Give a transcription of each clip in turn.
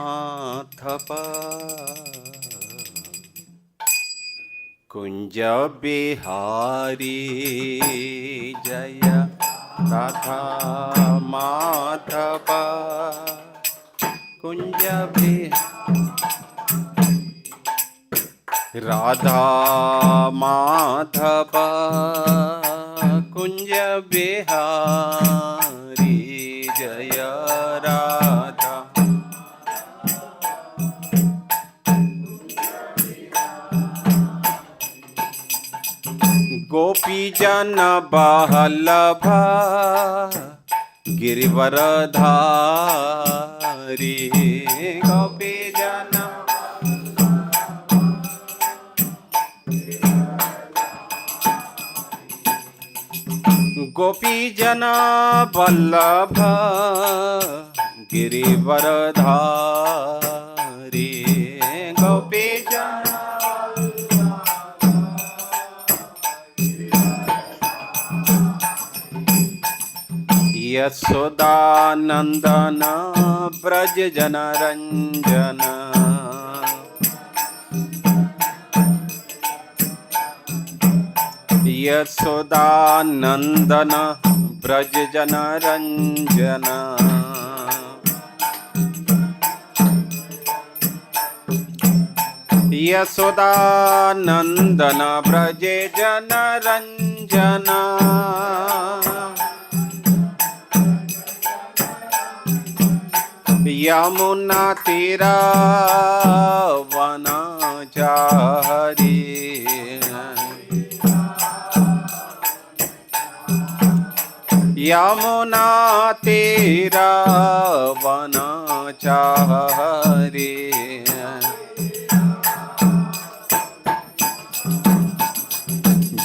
माधव कुंज बिहारी जय राधा माधव कुंज राधा माधव कुंज बिहारी जय राधा गोपी जन बल्लभ गिरिवरधारी गोपी जन बल्लभ गिरिवरधारी गोपी जन यशोदानंदन ब्रज जनरंजन यशोदानंदन ब्रज जनरंजन यशोदानंदन ब्रज जनरंजन यमुना तीरा वनचारी यमुना तीरा वनचारी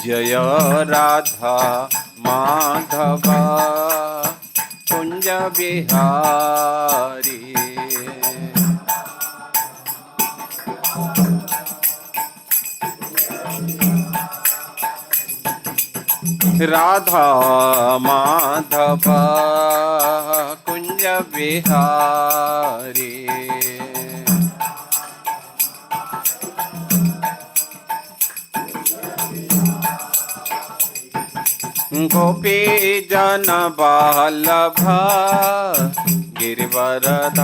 जय राधा माधव कुंज बिहारी राधा माधव कुंज बिहारी गोपी जन बल्लभ गिरिवरधारी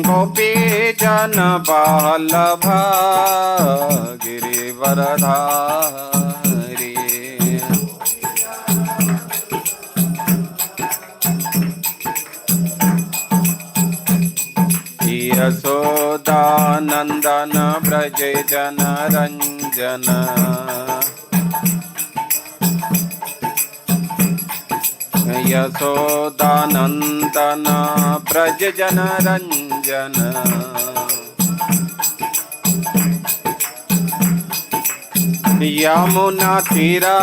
गोपी जन बल्लभ गिरिवरधारी यशोदानंदन ब्रज जनरंजन यशोदानंदन ब्रज जनरंजन यमुना तीरा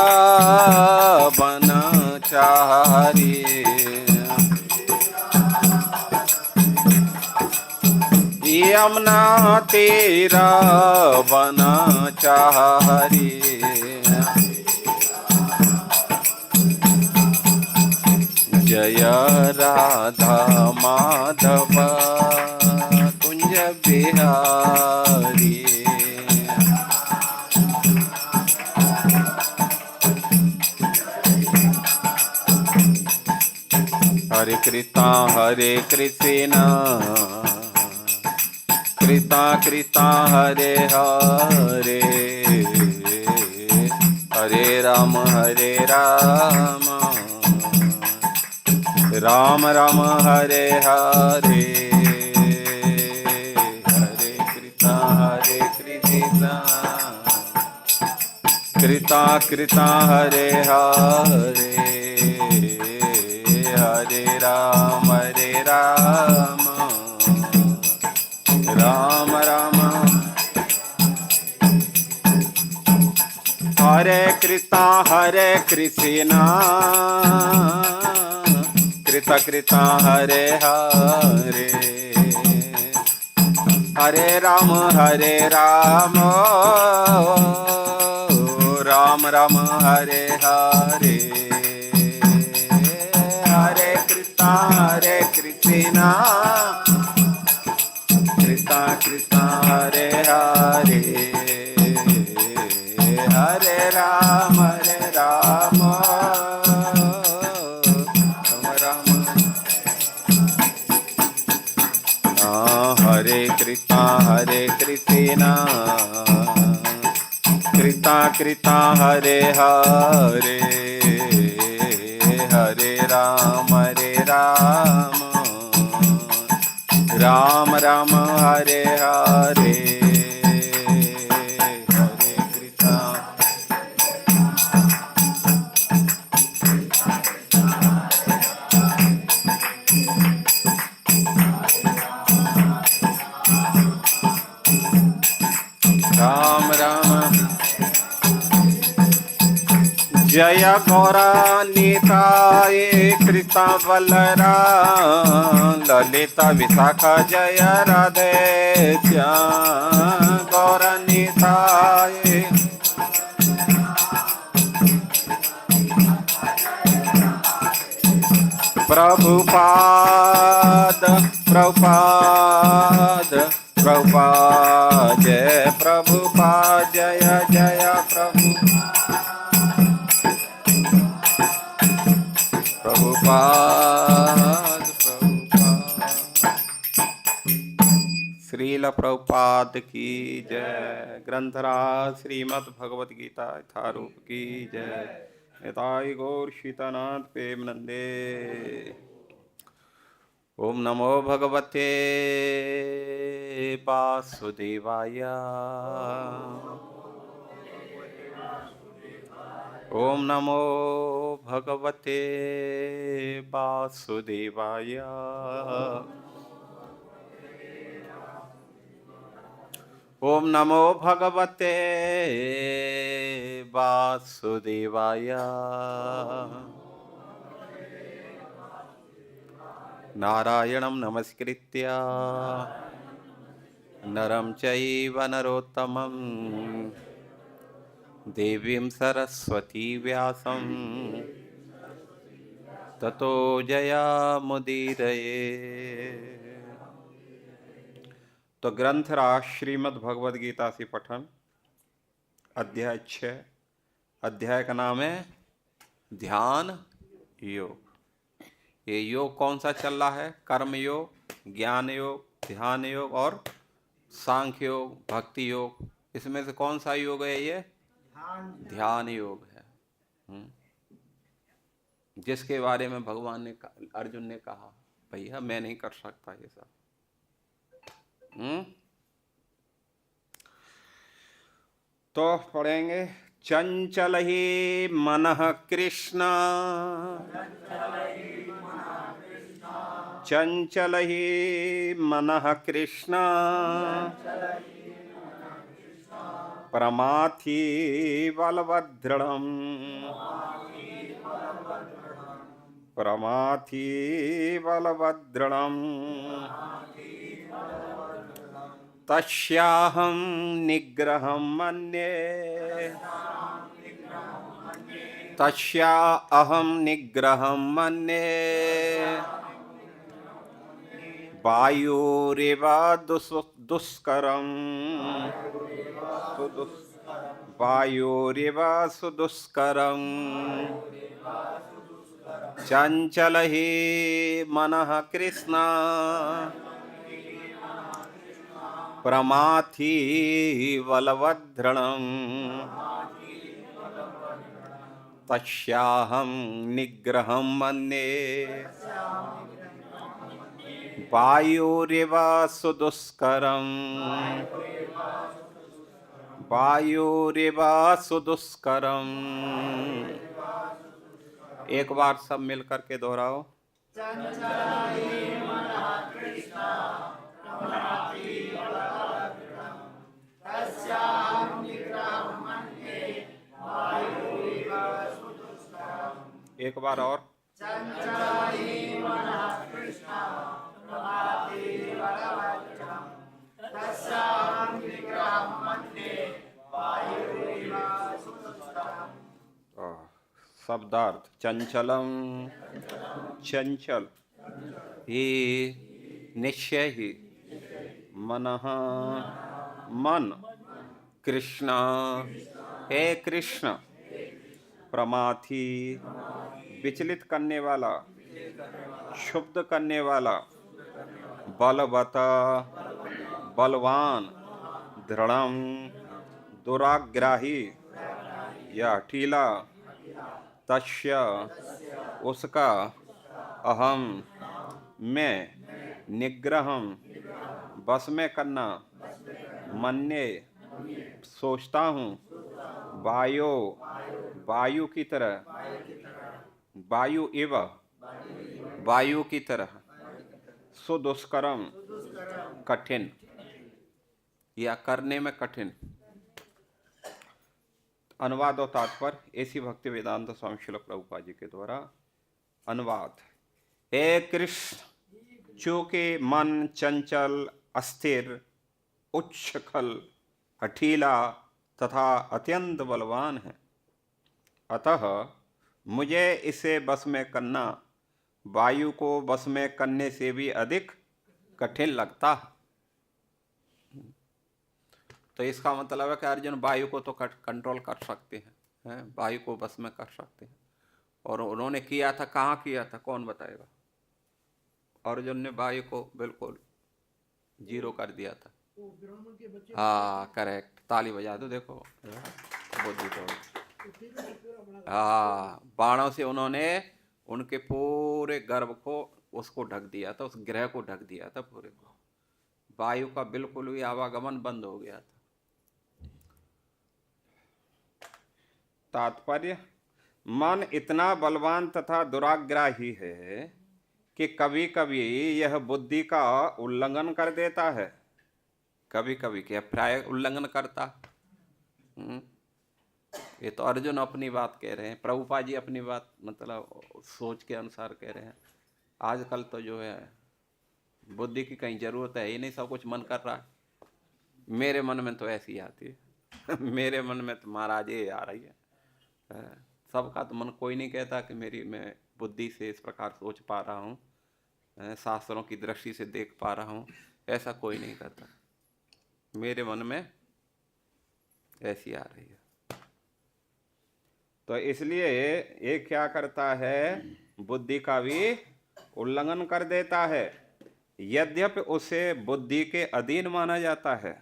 वनचारी यमुना तीरा वनचारी जय राधा माधव कुंज बिहारी हरे कृष्णा कृष्णा कृष्णा हरे हरे हरे राम राम राम हरे हरे हरे कृष्णा कृष्णा कृष्णा हरे हरे हरे राम राम राम हरे कृष्णा कृष्णा कृष्णा हरे हरे हरे राम राम राम हरे हरे, हरे कृष्णा कृष्णा कृष्णा हरे हरे, हरे राम राम राम। हरे कृष्णा कृष्णा कृष्णा हरे हरे, हरे राम राम राम हरे हरे, हरे कृष्णा। राम राम जय गौरा निताय कृष्ण बलराम, ललिता विशाखा जय राधे श्याम। गौरा निताय प्रभुपाद प्रभुपाद प्रभुपाद जय प्रभुपाद, जय जय प्रभु प्रभुपाद प्रभुपाद। श्रील प्रभुपाद की जय। ग्रंथराज श्रीमद् भगवत गीता यथारूप की जय। निताई गौर सीतानाथ प्रेमानंदे। ओम नमो भगवते वासुदेवाय, ओम नमो भगवते वासुदेवाय, ओम नमो भगवते वासुदेवाय। नारायणं नमस्कृत्य नरं चैव नरोत्तमं, देवीं सरस्वती व्यासं ततो जयामुदीरये। तो ग्रंथराज श्रीमद् भगवद गीता से पठन, अध्याय 6। अध्याय का नाम है ध्यान योग। ये योग कौन सा चल रहा है? कर्म योग, ज्ञान योग, ध्यान योग और सांख्य योग, भक्ति योग। इसमें से कौन सा योग है? ये ध्यान योग है। जिसके बारे में भगवान ने अर्जुन ने कहा, भैया मैं नहीं कर सकता ये सब। तो पढ़ेंगे। चंचल ही मनः कृष्ण, चंचल ही मनः कृष्ण, प्रमाथि बलवदृढ़म्, प्रमाथि बलवदृढ़म्, तस्याहं निग्रहं मन्ये, तस्या अहं निग्रहं मन्ये, वायुरेव दुष्करम्, वायुरेव सुदुष्करम्, चंचल ही मनः कृष्ण, प्रमाथि बलवदृढ़म्, तस्याहं निग्रहं मन्ये, वायुरेव सुदुष्करम्, वायुरेव सुदुष्करम्। एक बार सब मिल करके दोहराओ। एक बार और। शब्दार्थ चंचलम, चंचल ही, निश्चय ही, मनः, मन, कृष्ण, हे कृष्ण, प्रमाथि, विचलित करने वाला, क्षुब्ध करने वाला, बलवत, बलवान, दृढ़म, दुराग्राही या ठीला, तस्य, उसका, अहम, मैं, निग्रहम, बस में करना, मन्ये, सोचता हूँ, वायो, वायु की तरह, वायु एव, वायु की तरह, सुदुष्करम, कठिन या करने में कठिन। अनुवाद और तात्पर्य ऐसी भक्ति वेदांत स्वामी श्रील प्रभुपाद जी के द्वारा अनुवाद। हे कृष्ण, चूंकि मन चंचल, अस्थिर, उच्छृंखल, हठीला तथा अत्यंत बलवान है, अतः मुझे इसे बस में करना वायु को बस में करने से भी अधिक कठिन लगता है। तो इसका मतलब है कि अर्जुन वायु को तो कंट्रोल कर सकते हैं, वायु को बस में कर सकते हैं। और उन्होंने किया था, कहाँ किया था, कौन बताएगा? अर्जुन ने वायु को बिल्कुल जीरो कर दिया था। हाँ करेक्ट, ताली बजा दो, देखो बुद्धि तो। हाँ, बाणों से उन्होंने उनके पूरे गर्भ को उसको ढक दिया था, उस ग्रह को ढक दिया था पूरे को। वायु का बिल्कुल भी आवागमन बंद हो गया था। तात्पर्य, मन इतना बलवान तथा दुराग्राही है कि कभी कभी यह बुद्धि का उल्लंघन कर देता है। कभी कभी क्या, प्राय उल्लंघन करता। ये तो अर्जुन अपनी बात कह रहे हैं, प्रभुपाद जी अपनी बात मतलब सोच के अनुसार कह रहे हैं। आजकल तो जो है बुद्धि की कहीं जरूरत है ही नहीं, सब कुछ मन कर रहा है। मेरे मन में तो ऐसी आती है मेरे मन में तो महाराज ये आ रही है। सबका तो मन कोई नहीं कहता कि मैं बुद्धि से इस प्रकार सोच पा रहा हूँ, शास्त्रों की दृष्टि से देख पा रहा हूँ, ऐसा कोई नहीं कहता। मेरे मन में ऐसी आ रही है। तो इसलिए ये क्या करता है, बुद्धि का भी उल्लंघन कर देता है, यद्यपि उसे बुद्धि के अधीन माना जाता है।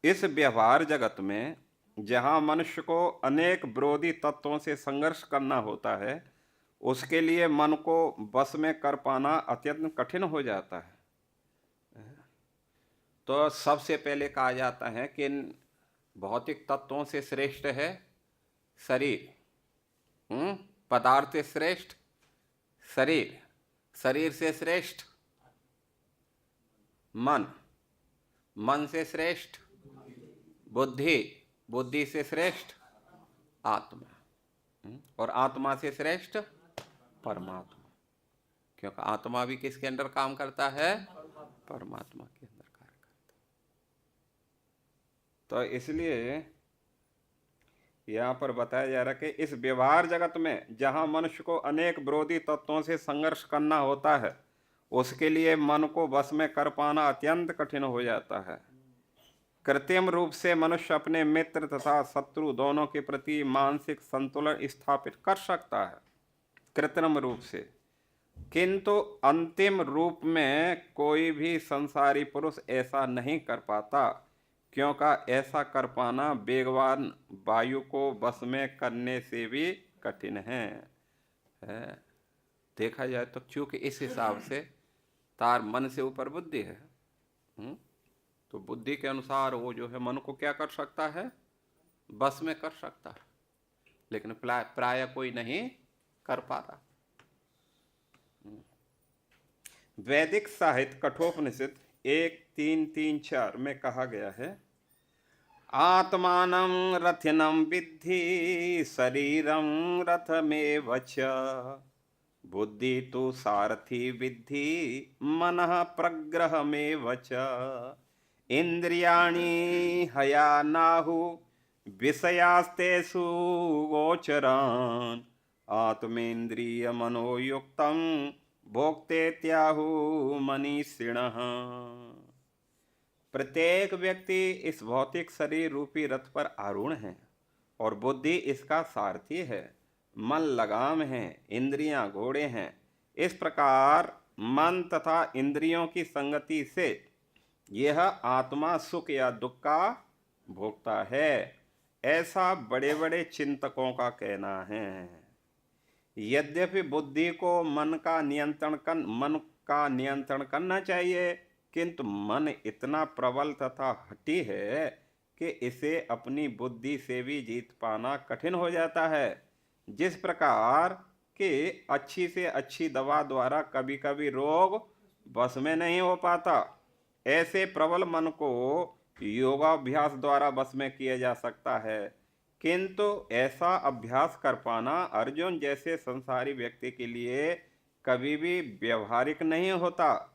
इस व्यवहार जगत में जहाँ मनुष्य को अनेक विरोधी तत्वों से संघर्ष करना होता है, उसके लिए मन को बस में कर पाना अत्यंत कठिन हो जाता है। तो सबसे पहले कहा जाता है कि इन भौतिक तत्वों से श्रेष्ठ है शरीर, पदार्थ से श्रेष्ठ शरीर, शरीर से श्रेष्ठ मन, मन से श्रेष्ठ बुद्धि, बुद्धि से श्रेष्ठ आत्मा, और आत्मा से श्रेष्ठ परमात्मा। क्योंकि आत्मा भी किसके अंदर काम करता है? परमात्मा के अंदर कार्य करता है। तो इसलिए यहाँ पर बताया जा रहा है कि इस व्यवहार जगत में जहाँ मनुष्य को अनेक विरोधी तत्वों से संघर्ष करना होता है, उसके लिए मन को बस में कर पाना अत्यंत कठिन हो जाता है। कृत्रिम रूप से मनुष्य अपने मित्र तथा शत्रु दोनों के प्रति मानसिक संतुलन स्थापित कर सकता है, कृत्रिम रूप से, किंतु अंतिम रूप में कोई भी संसारी पुरुष ऐसा नहीं कर पाता, क्योंकि ऐसा कर पाना वेगवान वायु को बस में करने से भी कठिन है। देखा जाए तो क्योंकि इस हिसाब से तार मन से ऊपर बुद्धि है, तो बुद्धि के अनुसार वो जो है मन को क्या कर सकता है? बस में कर सकता है, लेकिन प्राय कोई नहीं कर पा रहा। वैदिक साहित्य कठोपनिषद 1:3-3-4 में कहा गया है, आत्मानं रथिनं विद्धि शरीरं रथमेव च, बुद्धि तो सारथी विद्धि मनः प्रग्रहमेव च, इंद्रियाणि हयानाहु विषयास्तेषु गोचरान् आत्मेन्द्रिय मनोयुक्तं भोक्तेत्याहु मनीषिणः। प्रत्येक व्यक्ति इस भौतिक शरीर रूपी रथ पर आरूढ़ है और बुद्धि इसका सारथी है, मन लगाम है, इंद्रियां घोड़े हैं। इस प्रकार मन तथा इंद्रियों की संगति से यह आत्मा सुख या दुख का भोगता है, ऐसा बड़े बड़े चिंतकों का कहना है। यद्यपि बुद्धि को मन का नियंत्रण करना चाहिए, किंतु मन इतना प्रबल तथा हठी है कि इसे अपनी बुद्धि से भी जीत पाना कठिन हो जाता है। जिस प्रकार कि अच्छी से अच्छी दवा द्वारा कभी कभी रोग बस में नहीं हो पाता, ऐसे प्रबल मन को योगाभ्यास द्वारा बस में किया जा सकता है। किंतु ऐसा अभ्यास कर पाना अर्जुन जैसे संसारी व्यक्ति के लिए कभी भी व्यवहारिक नहीं होता।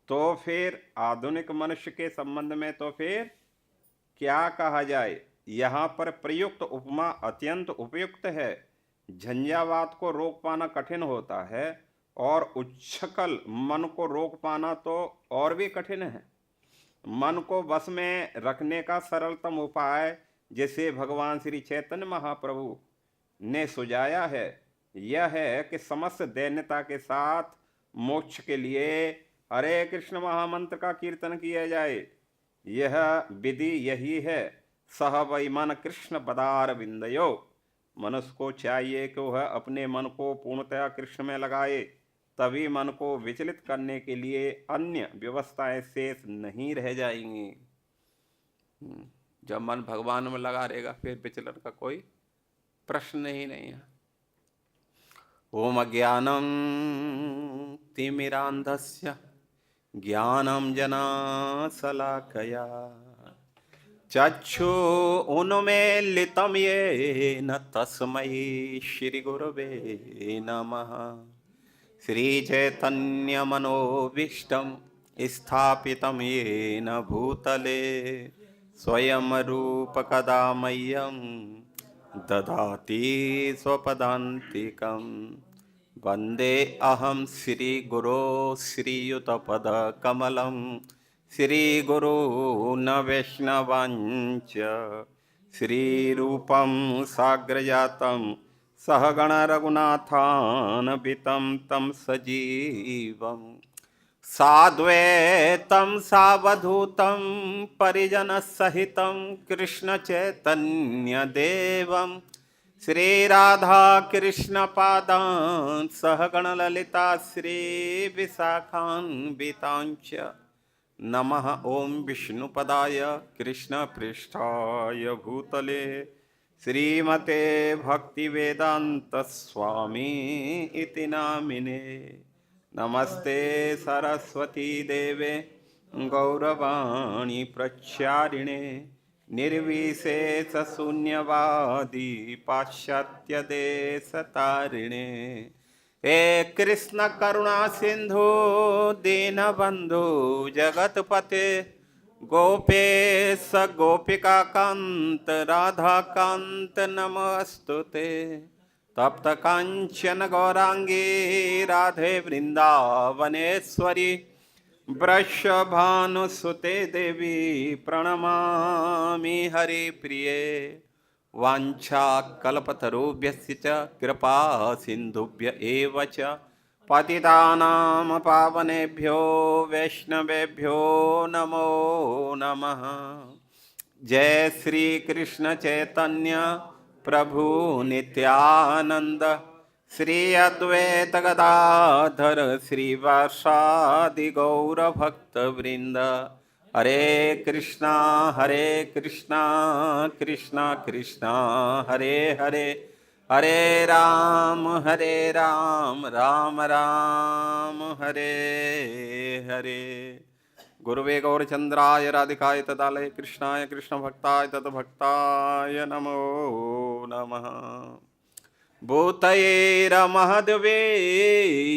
तो फिर आधुनिक मनुष्य के संबंध में तो फिर क्या कहा जाए। यहाँ पर प्रयुक्त उपमा अत्यंत उपयुक्त है। झंझावात को रोक पाना कठिन होता है और उच्छृंखल मन को रोक पाना तो और भी कठिन है। मन को वश में रखने का सरलतम उपाय जिसे भगवान श्री चैतन्य महाप्रभु ने सुझाया है, यह है कि समस्त दैन्यता के साथ मोक्ष के लिए हरे कृष्ण महामंत्र का कीर्तन किया जाए। यह विधि यही है। सह वै मन कृष्ण पदार विंदयो। मनुष्य को चाहिए कि वह अपने मन को पूर्णतया कृष्ण में लगाए, तभी मन को विचलित करने के लिए अन्य व्यवस्थाएं शेष नहीं रह जाएंगी। जब मन भगवान में लगा रहेगा फिर विचलन का कोई प्रश्न ही नहीं है। ओम अज्ञानं तिमिरान्धस्य ज्ञानं जनाशलाकया चक्षु उन्मीलितं येन तस्मै श्रीगुरवे नमः। श्रीचैतन्यमनोभीष्टं स्थापितं येन भूतले स्वयं रूप कदा मह्यं ददाति स्वपदान्तिकं। वन्दे अहं श्रीगुरो श्रीयुतपदकमलं श्रीगुरून् वैष्णवांश्च श्रीरूपं साग्रजातं सहगण रघुनाथान्वितं तं सजीवम् साद्वैतं सावधूतं परिजनसहितं कृष्णचैतन्यदेवं श्रीराधाकृष्णपादान् सहगण ललिता श्रीविशाखान्वितांश्च। नमः ओं विष्णुपदाय कृष्णपृष्ठाय भूतले श्रीमते भक्तिवेदान्तस्वामी इति नामिने। नमस्ते सरस्वती देवे गौरवाणी प्रचारिणे निर्विशेषशून्यवादी पाश्चात्यदेशतारिणे। हे कृष्ण करुणा सिंधु दीनबंधु जगतपते गोपेश गोपिका कांत राधा कांत नमस्तुते। तप्त कांचन गौरांगी राधे वृंदावनेश्वरी वृषभानुसुते देवी प्रणमामि हरिप्रिये। वाञ्छाकल्पतरुभ्यश्च च कृपा सिन्धुभ्य एव च पतितानां पावनेभ्यो वैष्णवेभ्यो नमो नमः। जय श्री कृष्ण चैतन्य प्रभु नित्यानंद श्री अद्वैत गदाधर श्रीवासादि गौर भक्त वृंद। हरे कृष्णा कृष्णा कृष्णा हरे हरे, हरे राम राम राम हरे हरे। गुरुवे गौरचंद्राय राधिकाय तदालय कृष्णाय कृष्ण भक्ताय तद्भक्ताय नमो नमः। भूतैरमहद्वे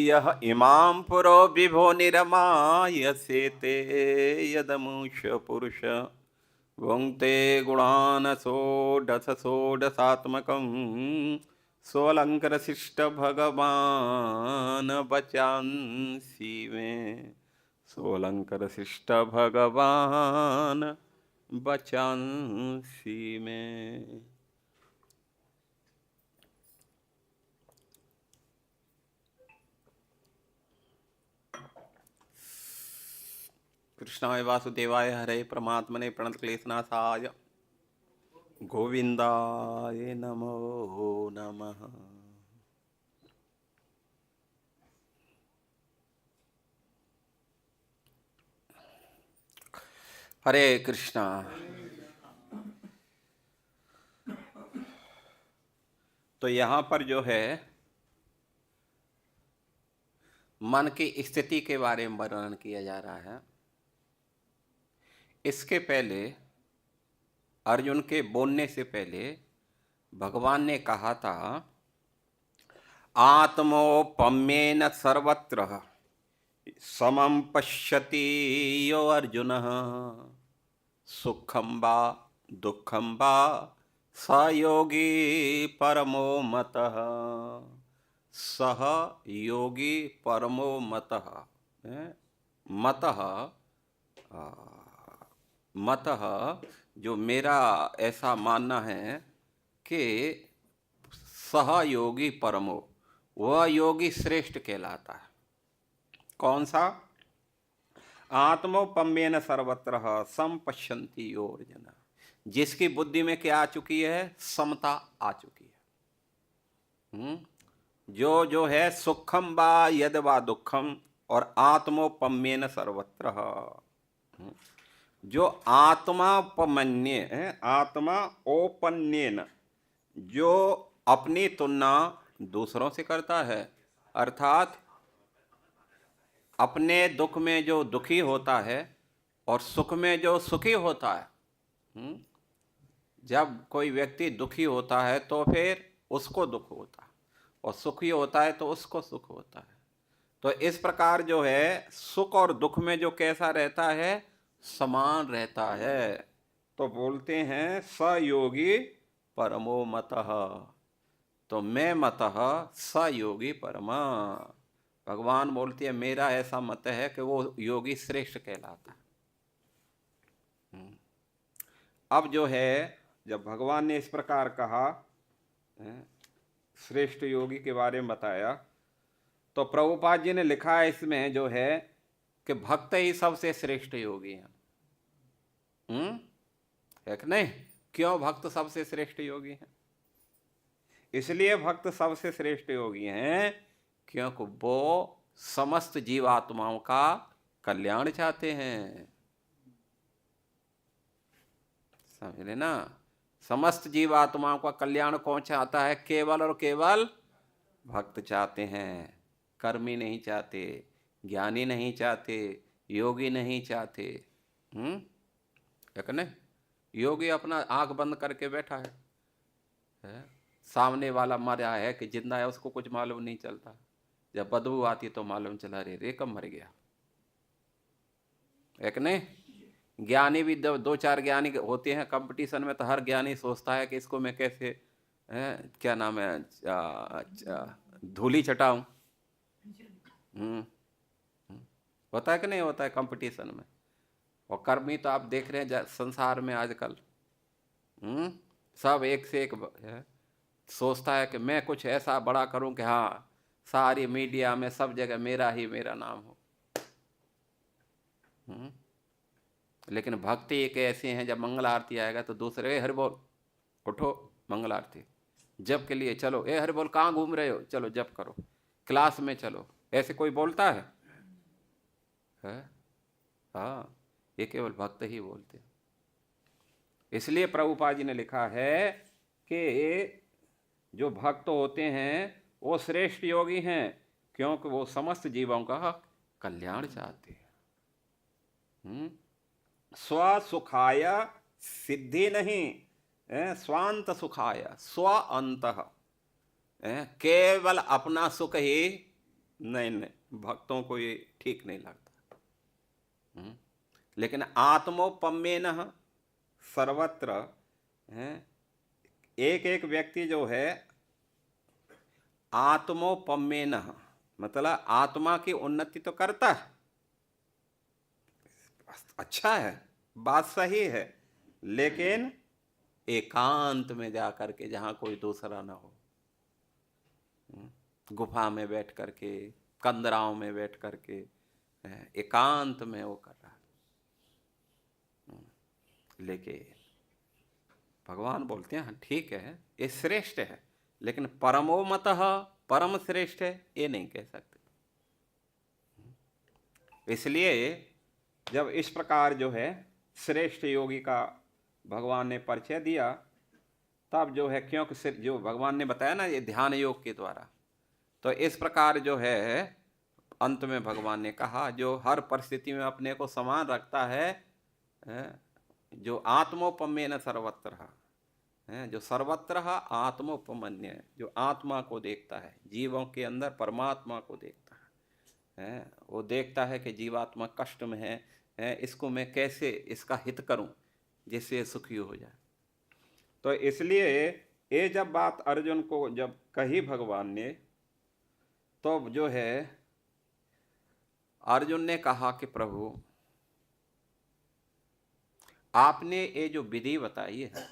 यः इमां पुरो विभो निरमायसे ते यदमुष पुरुष भुङ्क्ते गुणान् षोडशसात्मकं सोलंकर शिष्ट भगवान बचांसी में, सोलंकर शिष्ट भगवान बचांसी में। कृष्णाय वासुदेवाय हरे परमात्मने प्रणतक्लेशनाशाय गोविंदाय नमो नमः। हरे कृष्णा। तो यहाँ पर जो है मन की स्थिति के बारे में वर्णन किया जा रहा है। इसके पहले अर्जुन के बोलने से पहले भगवान ने कहा था, आत्मोपम्येन सर्वत्र समं पश्यति यो अर्जुन, सुखम वा दुखम वा स योगी परमो मतः, सह योगी परमो मतः। मतः मतः जो मेरा ऐसा मानना है कि सहयोगी परमो, वह योगी श्रेष्ठ कहलाता है। कौन सा? आत्मोपम्येन सर्वत्र संपश्यन्ति यो अर्जुन, जिसकी बुद्धि में क्या आ चुकी है? समता आ चुकी है। जो है सुखम वा यद वा दुखम और आत्मोपम्येन सर्वत्र, जो आत्मापमन्य, आत्मा ओपन्येन, जो अपनी तुलना दूसरों से करता है, अर्थात अपने दुख में जो दुखी होता है और सुख में जो सुखी होता है। जब कोई व्यक्ति दुखी होता है तो फिर उसको दुख होता है, और सुखी होता है तो उसको सुख होता है। तो इस प्रकार जो है सुख और दुख में जो कैसा रहता है? समान रहता है। तो बोलते हैं सयोगी परमो मतः, तो मैं मतः स योगी परमा। भगवान बोलते हैं मेरा ऐसा मत है कि वो योगी श्रेष्ठ कहलाता है। अब जो है जब भगवान ने इस प्रकार कहा, श्रेष्ठ योगी के बारे में बताया, तो प्रभुपाद जी ने लिखा है इसमें जो है कि भक्त ही सबसे श्रेष्ठ योगी हैं। है कि नहीं? क्यों भक्त सबसे श्रेष्ठ योगी हैं? इसलिए भक्त सबसे श्रेष्ठ योगी हैं क्योंकि वो समस्त जीवात्माओं का कल्याण चाहते हैं। समझ लेना, समस्त जीवात्माओं का कल्याण कौन चाहता है? केवल और केवल भक्त चाहते हैं। कर्मी नहीं चाहते, ज्ञानी नहीं चाहते, योगी नहीं चाहते। है कि नहीं? योगी अपना आंख बंद करके बैठा है, सामने वाला मरा है कि जिंदा है उसको कुछ मालूम नहीं चलता। जब बदबू आती तो मालूम चला, रे कब मर गया। है कि नहीं? ज्ञानी भी दो चार ज्ञानी होते हैं कंपटीशन में, तो हर ज्ञानी सोचता है कि इसको मैं कैसे क्या नाम है धूली चटाऊं। होता है कि नहीं होता है कंपटीशन में? और कर्मी तो आप देख रहे हैं संसार में आजकल सब एक से एक सोचता है कि मैं कुछ ऐसा बड़ा करूं कि हाँ सारी मीडिया में सब जगह मेरा ही मेरा नाम हो। लेकिन भक्ति एक ऐसे हैं, जब मंगल आरती आएगा तो दूसरे हरि बोल, उठो मंगल आरती जप के लिए चलो। हरि बोल, कहाँ घूम रहे हो? चलो जप करो, क्लास में चलो। ऐसे कोई बोलता है? हाँ, ये केवल भक्त ही बोलते हैं। इसलिए प्रभुपाद जी ने लिखा है कि जो भक्त होते हैं वो श्रेष्ठ योगी हैं क्योंकि वो समस्त जीवों का कल्याण चाहते हैं। स्वसुखाय सिद्धि नहीं, स्वांत सुखाय, स्व अंतः, केवल अपना सुख ही नहीं, भक्तों को ये ठीक नहीं लगता। लेकिन आत्मोपम्येन सर्वत्र, एक एक व्यक्ति जो है आत्मोपम्येन, मतलब आत्मा की उन्नति तो करता है, अच्छा है, बात सही है, लेकिन एकांत में जा करके जहां कोई दूसरा ना हो, गुफा में बैठ करके, कंदराओं में बैठ करके, एकांत में वो कर रहा है। लेकिन भगवान बोलते हैं ठीक है, ये श्रेष्ठ है, लेकिन परमो मतः, परम श्रेष्ठ है ये नहीं कह सकते। इसलिए जब इस प्रकार जो है श्रेष्ठ योगी का भगवान ने परिचय दिया, तब जो है, क्योंकि जो भगवान ने बताया ना ये ध्यान योग के द्वारा, तो इस प्रकार जो है अंत में भगवान ने कहा जो हर परिस्थिति में अपने को समान रखता है, जो आत्मोपम्येन सर्वत्र है, जो सर्वत्र आत्मोपमन्य, जो आत्मा को देखता है, जीवों के अंदर परमात्मा को देखता है, वो देखता है कि जीवात्मा कष्ट में है, इसको मैं कैसे इसका हित करूं जिससे सुखी हो जाए। तो इसलिए ये जब बात अर्जुन को जब कही भगवान ने, तो जो है अर्जुन ने कहा कि प्रभु आपने ये जो विधि बताई है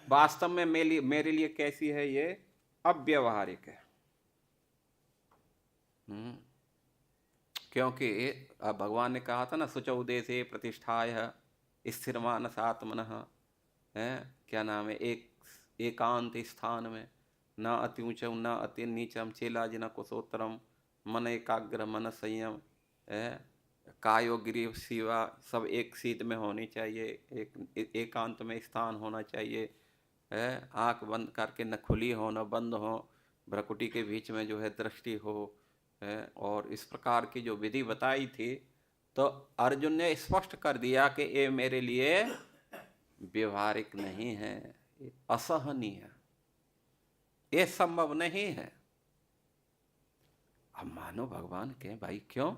वास्तव में मेरे लिए कैसी है, ये अव्यवहारिक है। क्योंकि भगवान ने कहा था ना, शुचौ देशे प्रतिष्ठाय स्थिर मानस आत्मनः, क्या नाम है, एकांत स्थान में, न अति ऊंचम न अति नीचम, चेलाजिन कुशोत्तरम, मन एकाग्र मन संयम, कायो गिरी शिवा, सब एक सीध में होनी चाहिए, एकांत में स्थान होना चाहिए, आंख बंद करके न खुली हो न बंद हो, भ्रकुटी के बीच में जो है दृष्टि हो, और इस प्रकार की जो विधि बताई थी, तो अर्जुन ने स्पष्ट कर दिया कि ये मेरे लिए व्यवहारिक नहीं है, ये असहनीय है, ये संभव नहीं है। अब मानो भगवान के भाई क्यों,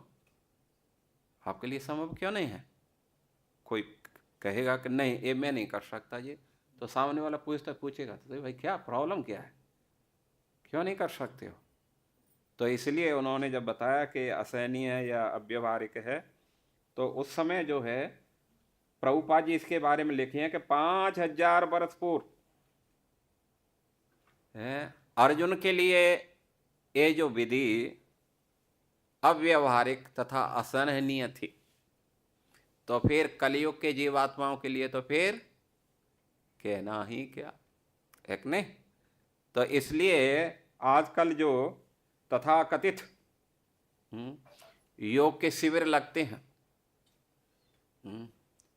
आपके लिए संभव क्यों नहीं है? कोई कहेगा कि नहीं ये मैं नहीं कर सकता ये, तो सामने वाला पूछेगा तो भाई क्या प्रॉब्लम क्या है, क्यों नहीं कर सकते हो? तो इसलिए उन्होंने जब बताया कि असहनीय है या अव्यवहारिक है, तो उस समय जो है प्रभुपाद जी इसके बारे में लिखे हैं कि 5000 वर्ष पूर्व अर्जुन के लिए ये जो विधि अव्यवहारिक तथा असहनीय थी, तो फिर कलयुग के जीवात्माओं के लिए तो फिर कहना ही क्या, एक नहीं। तो इसलिए आजकल जो तथाकथित योग के शिविर लगते हैं,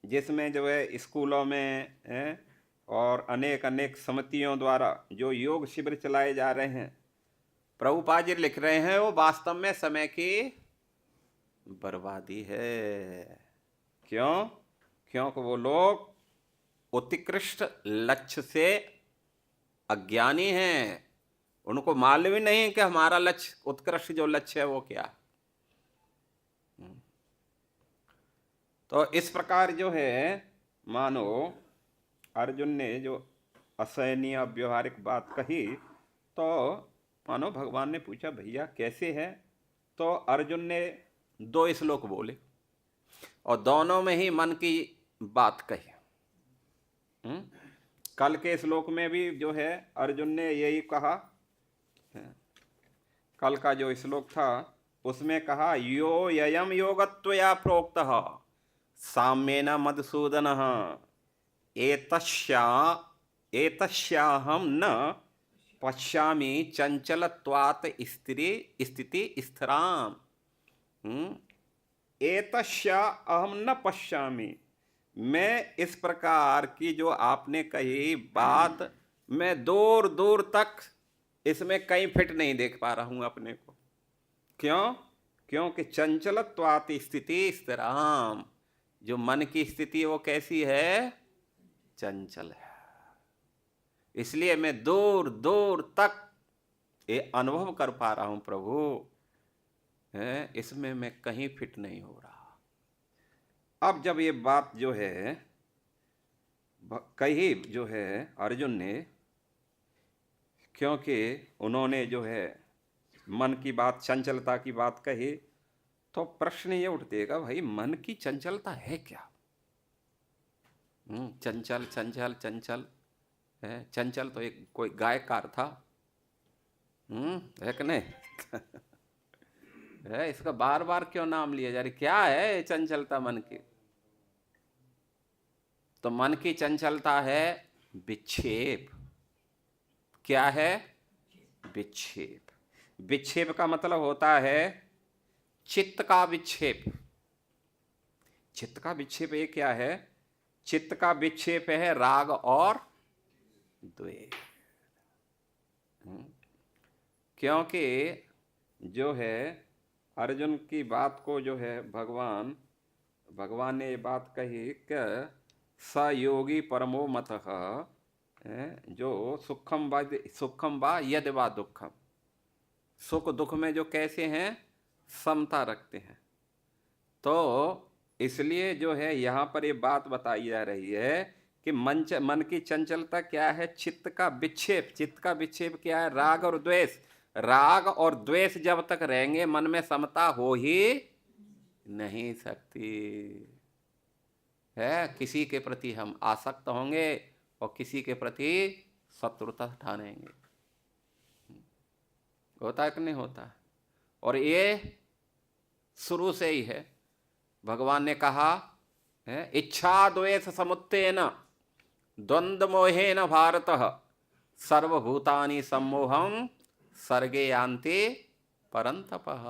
जिसमें जो है स्कूलों में और अनेक अनेक समितियों द्वारा जो योग शिविर चलाए जा रहे हैं, प्रभुपाद जी लिख रहे हैं वो वास्तव में समय की बर्बादी है। क्यों? क्योंकि वो लोग उत्कृष्ट लक्ष्य से अज्ञानी हैं, उनको मालूम ही नहीं कि हमारा लक्ष्य, उत्कृष्ट जो लक्ष्य है वो क्या। तो इस प्रकार जो है मानो अर्जुन ने जो असहनीय अव्यवहारिक बात कही, तो मानो भगवान ने पूछा भैया कैसे है, तो अर्जुन ने 2 श्लोक बोले और दोनों में ही मन की बात कही। कल के श्लोक में भी जो है अर्जुन ने यही कहा, कल का जो श्लोक था उसमें कहा यो ययम योगत्वया प्रोक्तः साम्येन मधुसूदनः एतस्याहं न पश्यामि चंचलत्वात् स्थिति स्थिराम। एतस्या अहम न पश्यामि, मैं इस प्रकार की जो आपने कही बात, मैं दूर दूर तक इसमें कहीं फिट नहीं देख पा रहा हूं अपने को। क्यों? क्योंकि चंचलत्वात् स्थिति स्थिराम, जो मन की स्थिति वो कैसी है, चंचल है। इसलिए मैं दूर दूर तक ये अनुभव कर पा रहा हूं प्रभु, इसमें मैं कहीं फिट नहीं हो रहा। अब जब ये बात जो है कही जो है अर्जुन ने, क्योंकि उन्होंने जो है मन की बात, चंचलता की बात कही, तो प्रश्न ये उठतेगा, भाई मन की चंचलता है क्या? चंचल चंचल चंचल है। चंचल तो एक कोई गायकार था, है कि नहीं? है, इसका बार बार क्यों नाम लिया जा रहा? क्या है ये चंचलता मन की? तो मन की चंचलता है विक्षेप। क्या है? विक्षेप। विक्षेप का मतलब होता है चित्त का विक्षेप। चित्त का विक्षेप ये क्या है? चित्त का विक्षेप है राग और द्वेष। क्योंकि जो है अर्जुन की बात को जो है भगवान ने ये बात कही कि स योगी परमो मतः, जो सुखम वा यद वा दुखम, सुख दुख में जो कैसे हैं, समता रखते हैं। तो इसलिए जो है यहाँ पर ये बात बताई जा रही है कि मन की चंचलता क्या है? चित्त का विक्षेप। चित्त का विक्षेप क्या है? राग और द्वेष। राग और द्वेष जब तक रहेंगे मन में समता हो ही नहीं सकती है। किसी के प्रति हम आसक्त होंगे और किसी के प्रति शत्रुता ठानेंगे। होता है कि नहीं होता? और ये शुरू से ही है। भगवान ने कहा है, इच्छा द्वेष समुत्थेन द्वंद्व मोहेन भारतः सर्वभूतानि सम्मोहं सर्गे यान्ति परन्तपः।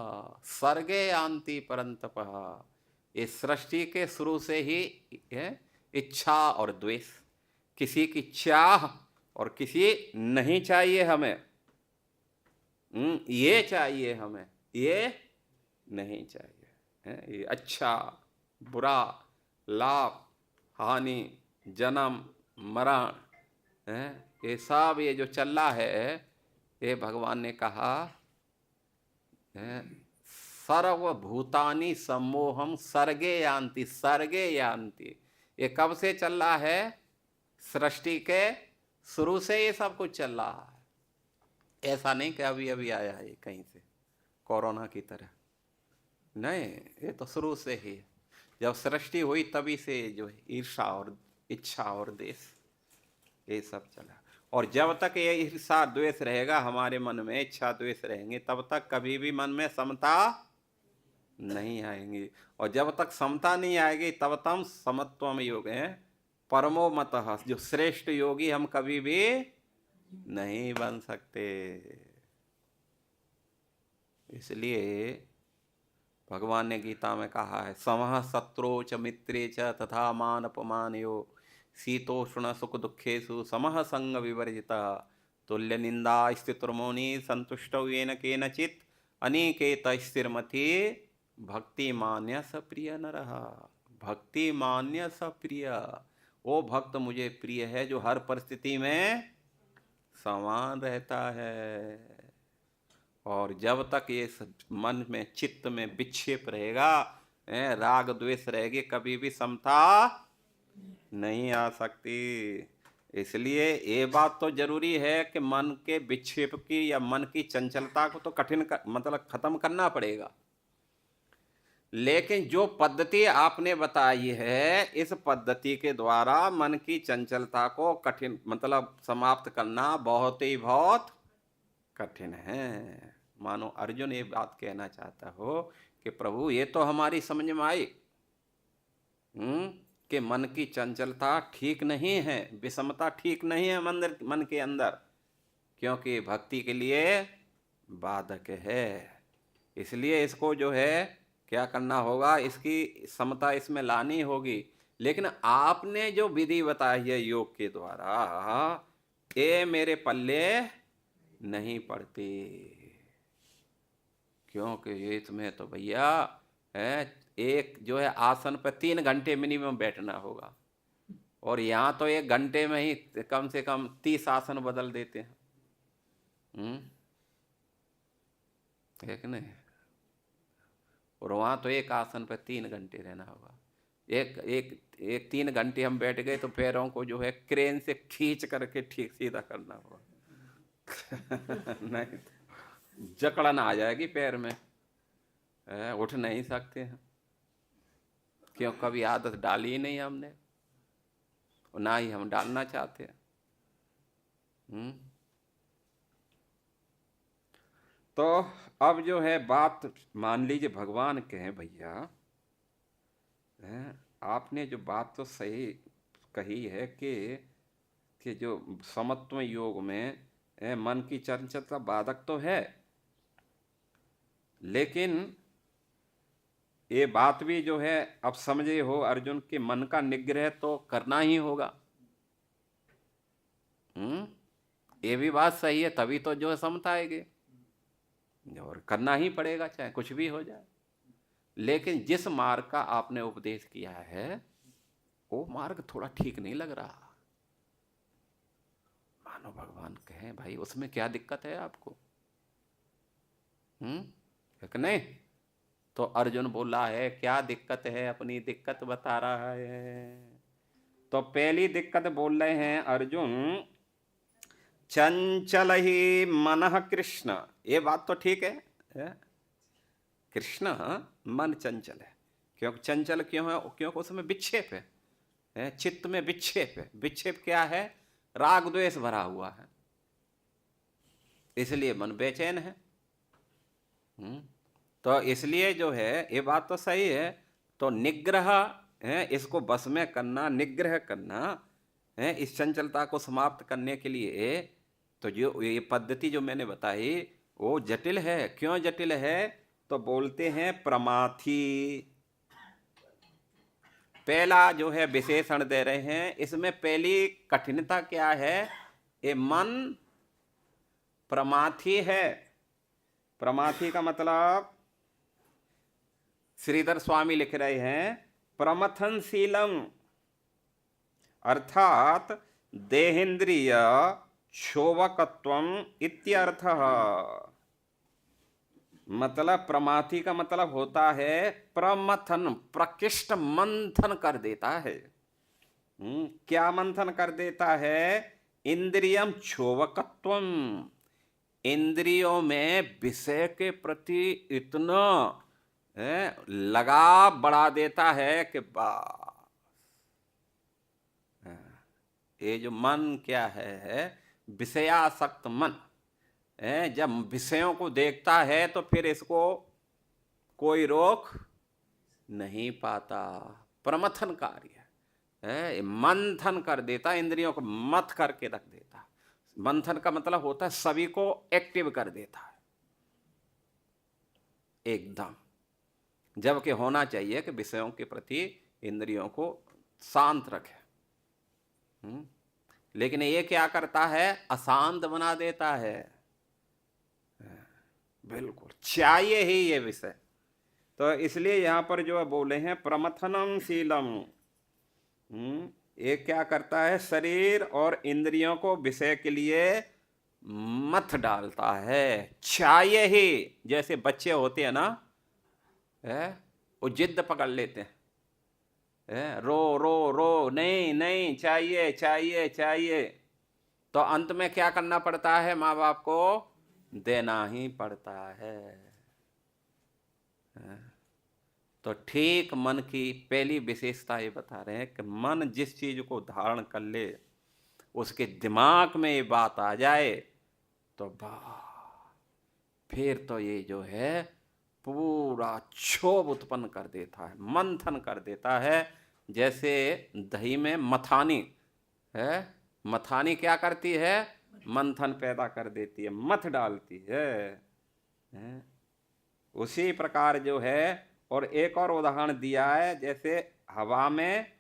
सर्गे यान्ति परन्तपः। इस सृष्टि के शुरू से ही है इच्छा और द्वेष। किसी की चाह और किसी नहीं चाहिए हमें। ये चाहिए हमें, ये नहीं चाहिए। ये अच्छा बुरा, लाभ हानि, जन्म मरण, ये सब ये जो चल रहा है, ये भगवान ने कहा सर्वभूतानि सम्मोहम सर्गे यान्ति। सर्गे यान्ति ये कब से चल रहा है? सृष्टि के शुरू से ये सब कुछ चल रहा है। ऐसा नहीं कि अभी अभी आया है कहीं से कोरोना की तरह, नहीं, ये तो शुरू से ही जब सृष्टि हुई तभी से जो है ईर्षा और इच्छा और द्वेष ये सब चला। और जब तक ये ईर्षा द्वेष रहेगा हमारे मन में, इच्छा द्वेष रहेंगे, तब तक कभी भी मन में समता नहीं आएंगी। और जब तक समता नहीं आएगी तब तक समत्वम योग है परमो मतः, जो श्रेष्ठ योगी हम कभी भी नहीं बन सकते। इसलिए भगवान ने गीता में कहा है, समः शत्रु च मित्रे च तथा मान अपमानयो शीतोष्ण सुख दुखेषु समः संग विवर्जितः तुल्य निंदा स्थितिर्मौनी संतुष्टौ येन केनचित् अनिकेत स्थिरमति भक्ति मान्य सप्रिय नरः। भक्ति मान्य सप्रिय, वो भक्त मुझे प्रिय है जो हर परिस्थिति में समान रहता है। और जब तक ये मन में चित्त में विक्षेप रहेगा, राग द्वेष रहेगी, कभी भी समता नहीं आ सकती। इसलिए ये बात तो जरूरी है कि मन के विक्षेप की या मन की चंचलता को तो मतलब खत्म करना पड़ेगा। लेकिन जो पद्धति आपने बताई है, इस पद्धति के द्वारा मन की चंचलता को मतलब समाप्त करना बहुत ही बहुत कठिन है। मानो अर्जुन ये बात कहना चाहता हो कि प्रभु ये तो हमारी समझ में आई कि मन की चंचलता ठीक नहीं है, विषमता ठीक नहीं है मन के अंदर, क्योंकि भक्ति के लिए बाधक है। इसलिए इसको जो है क्या करना होगा, इसकी समता इसमें लानी होगी। लेकिन आपने जो विधि बताई है योग के द्वारा, ये मेरे पल्ले नहीं पड़ती, क्योंकि ये इसमें तो भैया है एक जो है आसन पर 3 घंटे मिनिमम बैठना होगा, और यहाँ तो 1 घंटे में ही कम से कम 30 आसन बदल देते हैं। है कि नहीं? और वहाँ तो एक आसन पर 3 घंटे रहना होगा। एक 3 घंटे हम बैठ गए तो पैरों को जो है क्रेन से खींच करके ठीक सीधा करना होगा, नहीं तो जकड़न आ जाएगी पैर में, उठ नहीं सकते हैं, क्यों कभी आदत डाली ही नहीं हमने, ना ही हम डालना चाहते हैं। तो अब जो है बात मान लीजिए, भगवान कहें भैया, आपने जो बात तो सही कही है कि जो समत्व योग में मन की चंचलता बाधक तो है, लेकिन ये बात भी जो है अब समझे हो अर्जुन, के मन का निग्रह तो करना ही होगा। ये भी बात सही है, तभी तो जो है समता आएगी, और करना ही पड़ेगा चाहे कुछ भी हो जाए। लेकिन जिस मार्ग का आपने उपदेश किया है वो मार्ग थोड़ा ठीक नहीं लग रहा। मानो भगवान कहें भाई उसमें क्या दिक्कत है आपको, नहीं? तो अर्जुन बोला है क्या दिक्कत है, अपनी दिक्कत बता रहा है। तो पहली दिक्कत बोल रहे हैं अर्जुन, चंचल ही मन कृष्ण। ये बात तो ठीक है, कृष्ण मन चंचल है। क्योंकि चंचल क्यों है? क्योंकि उसमें विक्षेप है, चित्त में विक्षेप है। विक्षेप क्या है? राग द्वेष भरा हुआ है, इसलिए मन बेचैन है। तो इसलिए जो है ये बात तो सही है। तो निग्रह है, इसको बस में करना, निग्रह करना है, इस चंचलता को समाप्त करने के लिए तो जो ये पद्धति जो मैंने बताई वो जटिल है। क्यों जटिल है? तो बोलते हैं प्रमाथी। पहला जो है विशेषण दे रहे हैं, इसमें पहली कठिनता क्या है? ये मन प्रमाथी है। प्रमाथी का मतलब श्रीधर स्वामी लिख रहे हैं प्रमथनशीलम, अर्थात देहेंद्रिय क्षोभकत्वम इत्यर्थः। मतलब प्रमाथी का मतलब होता है प्रमथन, प्रकृष्ट मंथन कर देता है। क्या मंथन कर देता है? इंद्रियम क्षोभकत्वम, इंद्रियों में विषय के प्रति इतना लगाव बढ़ा देता है कि बस ये जो मन क्या है, विषयासक्त मन, जब विषयों को देखता है तो फिर इसको कोई रोक नहीं पाता। प्रमथन कार्य मंथन कर देता, इंद्रियों को मथ करके रख देता। मंथन का मतलब होता है सभी को एक्टिव कर देता है एकदम, जबकि होना चाहिए कि विषयों के प्रति इंद्रियों को शांत रखे। लेकिन ये क्या करता है? अशांत बना देता है। बिल्कुल चाहिए ही ये विषय। तो इसलिए यहां पर जो बोले हैं प्रमथनम शीलम, ये क्या करता है? शरीर और इंद्रियों को विषय के लिए मत डालता है। चाहिए ही, जैसे बच्चे होते हैं ना, वो जिद पकड़ लेते हैं, रो रो रो, नहीं नहीं चाहिए चाहिए चाहिए। तो अंत में क्या करना पड़ता है? माँ बाप को देना ही पड़ता है। तो ठीक मन की पहली विशेषता ये बता रहे हैं कि मन जिस चीज को धारण कर ले, उसके दिमाग में ये बात आ जाए तो फिर तो ये जो है पूरा क्षोभ उत्पन्न कर देता है, मंथन कर देता है। जैसे दही में मथानी है, मथानी क्या करती है? मंथन पैदा कर देती है, मथ डालती है। उसी प्रकार जो है, और एक और उदाहरण दिया है, जैसे हवा में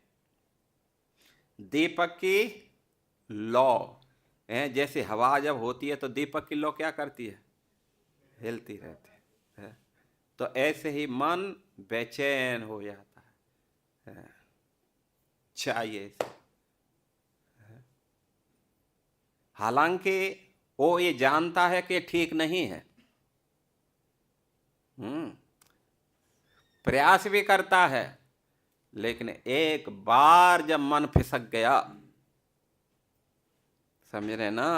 दीपक की लौ है। जैसे हवा जब होती है तो दीपक की लौ क्या करती है? हिलती रहती है। तो ऐसे ही मन बेचैन हो जाता है, चाहिए। हालांकि वो ये जानता है कि ठीक नहीं है, प्रयास भी करता है, लेकिन एक बार जब मन फिसक गया, समझ रहे ना,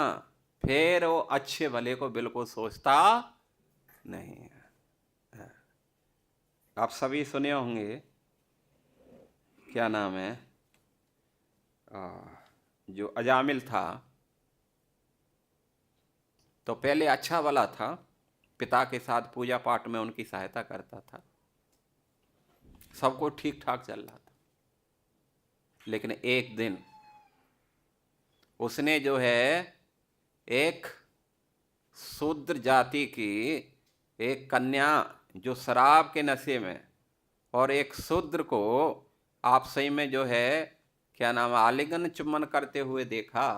फिर वो अच्छे भले को बिल्कुल सोचता नहीं है। आप सभी सुने होंगे, क्या नाम है, जो अजामिल था, तो पहले अच्छा भला था, पिता के साथ पूजा पाठ में उनकी सहायता करता था, सब कुछ ठीक ठाक चल रहा था। लेकिन एक दिन उसने जो है एक शूद्र जाति की एक कन्या जो शराब के नशे में, और एक शूद्र को आपसी में जो है क्या नाम आलिंगन चुम्बन करते हुए देखा।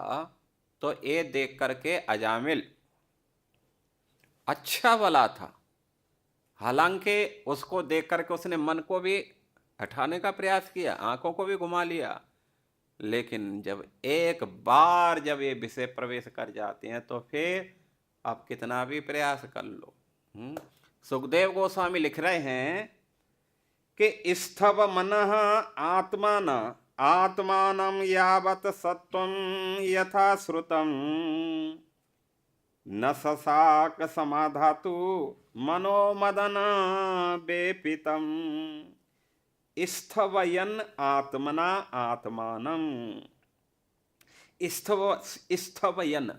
तो ये देख करके अजामिल अच्छा भला था, हालांकि उसको देख करके उसने मन को भी हटाने का प्रयास किया, आंखों को भी घुमा लिया, लेकिन जब एक बार जब ये विषय प्रवेश कर जाते हैं तो फिर आप कितना भी प्रयास कर लो। सुखदेव गोस्वामी लिख रहे हैं कि स्थव मनः आत्मान आत्मानं यावत् सत्वं यथा श्रुतं न ससाक समाधातु मनोमदन बेपितम स्थवयन आत्मना आत्मानम। स्थवयन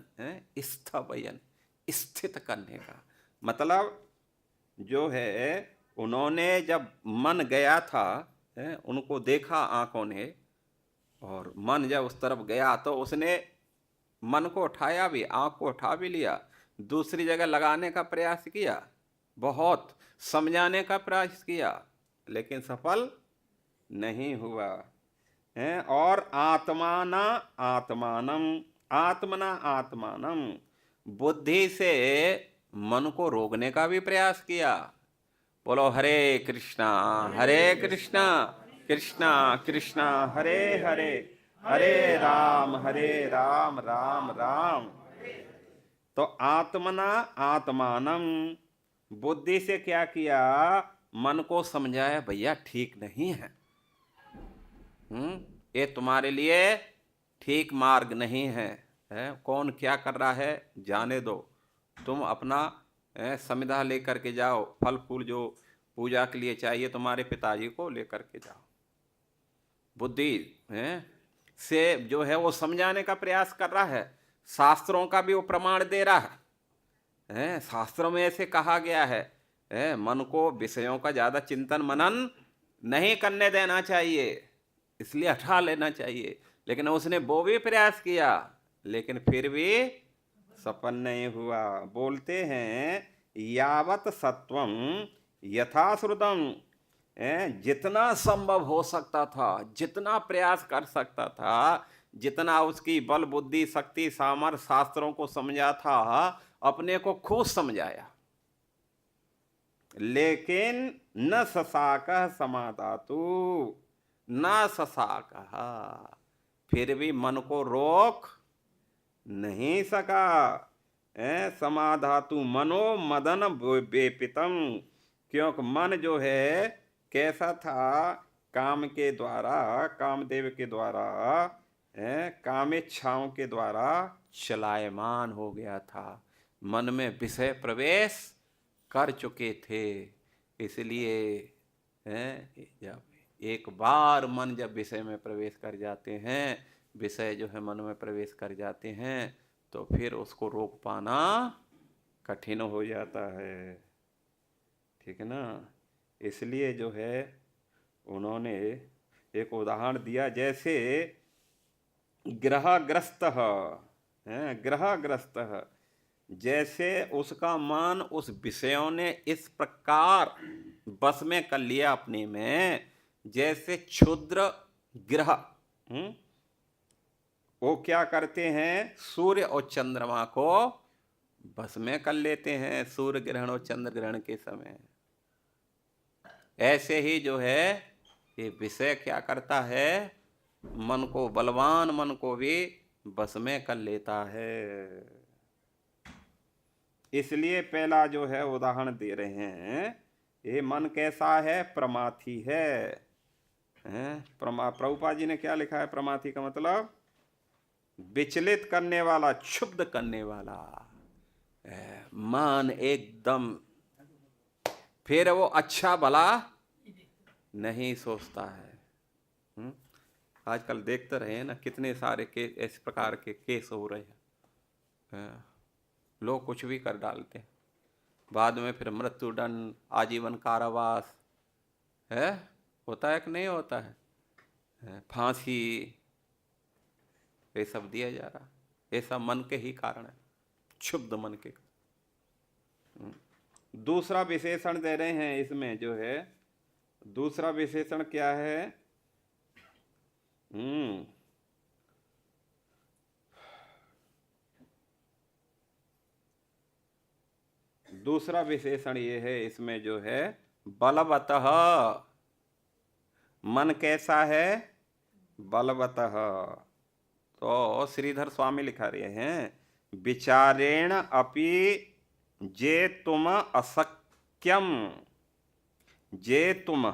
स्थवयन स्थित करने का मतलब जो है, उन्होंने जब मन गया था, उनको देखा आंखों ने, और मन जब उस तरफ गया तो उसने मन को उठाया भी, आंख को उठा भी लिया, दूसरी जगह लगाने का प्रयास किया, बहुत समझाने का प्रयास किया, लेकिन सफल नहीं हुआ है। और आत्माना आत्मानम आत्मना आत्मानम, बुद्धि से मन को रोकने का भी प्रयास किया। बोलो हरे कृष्णा कृष्णा कृष्णा हरे हरे, हरे राम राम राम। तो आत्मना आत्मानम, बुद्धि से क्या किया, मन को समझाया भैया ठीक नहीं है, ये तुम्हारे लिए ठीक मार्ग नहीं है, कौन क्या कर रहा है जाने दो, तुम अपना समिधा लेकर के जाओ, फल फूल जो पूजा के लिए चाहिए तुम्हारे पिताजी को लेकर के जाओ। बुद्धि से जो है वो समझाने का प्रयास कर रहा है, शास्त्रों का भी वो प्रमाण दे रहा है, शास्त्रों में ऐसे कहा गया है, मन को विषयों का ज़्यादा चिंतन मनन नहीं करने देना चाहिए, इसलिए हटा लेना चाहिए। लेकिन उसने वो भी प्रयास किया, लेकिन फिर भी सफल नहीं हुआ। बोलते हैं यावत सत्वम यथाश्रुतम, जितना संभव हो सकता था, जितना प्रयास कर सकता था, जितना उसकी बल बुद्धि शक्ति सामर्थ्य शास्त्रों को समझा था, अपने को खूब समझाया, लेकिन न ससाक समाधातु, न ससाक, फिर भी मन को रोक नहीं सका। समाधातु मनो मदन बेपितम, क्योंकि मन जो है कैसा था, काम के द्वारा, कामदेव के द्वारा, कामेच्छाओं के द्वारा चलायमान हो गया था, मन में विषय प्रवेश कर चुके थे। इसलिए जब एक बार मन जब विषय में प्रवेश कर जाते हैं, विषय जो है मन में प्रवेश कर जाते हैं, तो फिर उसको रोक पाना कठिन हो जाता है, ठीक है ना। इसलिए जो है उन्होंने एक उदाहरण दिया, जैसे ग्रहग्रस्त है, ग्रहग्रस्त, जैसे उसका मन उस विषयों ने इस प्रकार बस में कर लिया अपने में, जैसे क्षुद्र ग्रह वो क्या करते हैं, सूर्य और चंद्रमा को बस में कर लेते हैं सूर्य ग्रहण और चंद्र ग्रहण के समय। ऐसे ही जो है ये विषय क्या करता है, मन को, बलवान मन को भी बस में कर लेता है। इसलिए पहला जो है उदाहरण दे रहे हैं, ये मन कैसा है, प्रमाथी है। प्रभुपाद जी ने क्या लिखा है प्रमाथी का मतलब, विचलित करने वाला, क्षुब्ध करने वाला मन एकदम, फिर वो अच्छा भला नहीं सोचता है। आजकल देखते रहे ना, कितने सारे केस इस प्रकार के केस हो रहे हैं। लोग कुछ भी कर डालते हैं, बाद में फिर मृत्युदंड, आजीवन कारावास है, होता है कि नहीं होता है, फांसी, ये सब दिया जा रहा। ये सब मन के ही कारण है, क्षुब्ध मन के। दूसरा विशेषण दे रहे हैं इसमें जो है, दूसरा विशेषण क्या है? दूसरा विशेषण ये है इसमें जो है, बलवतः। मन कैसा है? बलवतः। तो श्रीधर स्वामी लिखा रहे हैं, विचारेण अपि जे तुम अशक्यम। जे तुम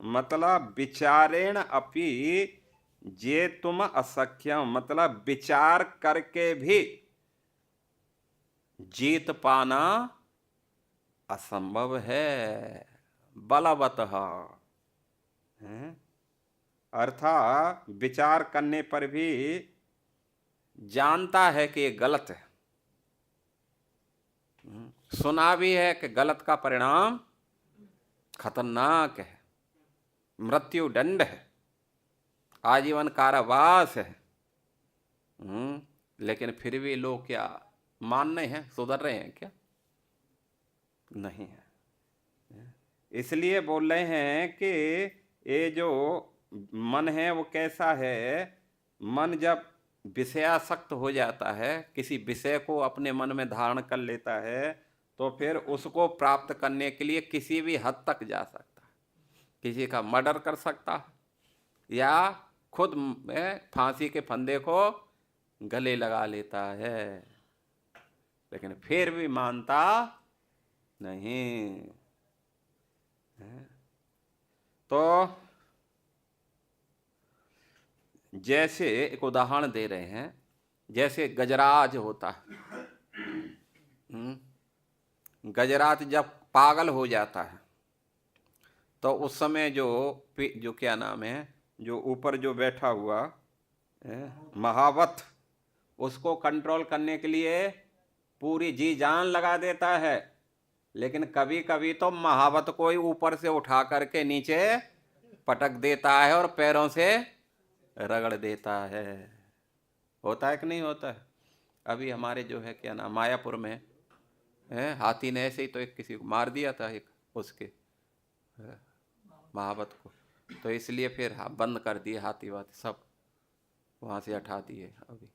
मतलब विचारेण अपि जे तुम अशक्यम, मतलब विचार करके भी जीत पाना असंभव है। बलवतः अर्थात विचार करने पर भी जानता है कि ये गलत है, सुना भी है कि गलत का परिणाम खतरनाक है, मृत्यु दंड है, आजीवन कारावास है। लेकिन फिर भी लोग क्या मान रहे हैं, सुधर रहे हैं क्या? नहीं है। इसलिए बोल रहे हैं कि ये जो मन है वो कैसा है? मन जब विषयासक्त हो जाता है, किसी विषय को अपने मन में धारण कर लेता है, तो फिर उसको प्राप्त करने के लिए किसी भी हद तक जा सकता है। किसी का मर्डर कर सकता है या खुद फांसी के फंदे को गले लगा लेता है, लेकिन फिर भी मानता नहीं। तो जैसे एक उदाहरण दे रहे हैं, जैसे गजराज होता है। गजराज जब पागल हो जाता है तो उस समय जो क्या नाम है, जो ऊपर जो बैठा हुआ महावत, उसको कंट्रोल करने के लिए पूरी जी जान लगा देता है, लेकिन कभी कभी तो महावत को ही ऊपर से उठा करके नीचे पटक देता है और पैरों से रगड़ देता है। होता है कि नहीं होता है? अभी हमारे जो है क्या नाम, मायापुर में हाथी ने ऐसे ही तो एक किसी को मार दिया था, एक उसके महावत को। तो इसलिए फिर बंद कर दिए, हाथी वाथी सब वहाँ से हटा दिए अभी।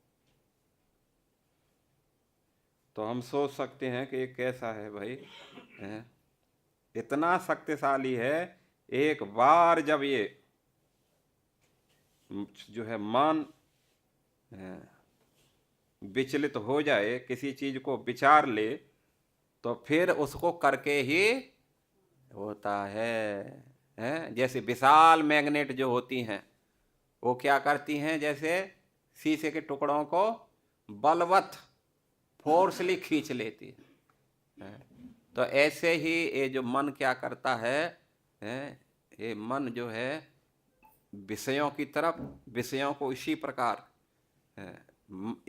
तो हम सोच सकते हैं कि ये कैसा है भाई, इतना शक्तिशाली है। एक बार जब ये जो है मन विचलित हो जाए, किसी चीज को विचार ले, तो फिर उसको करके ही होता है। जैसे विशाल मैग्नेट जो होती हैं, वो क्या करती हैं, जैसे शीशे के टुकड़ों को बलवत फोर्सली खींच लेती है। तो ऐसे ही ये जो मन क्या करता है, ये मन जो है विषयों की तरफ, विषयों को इसी प्रकार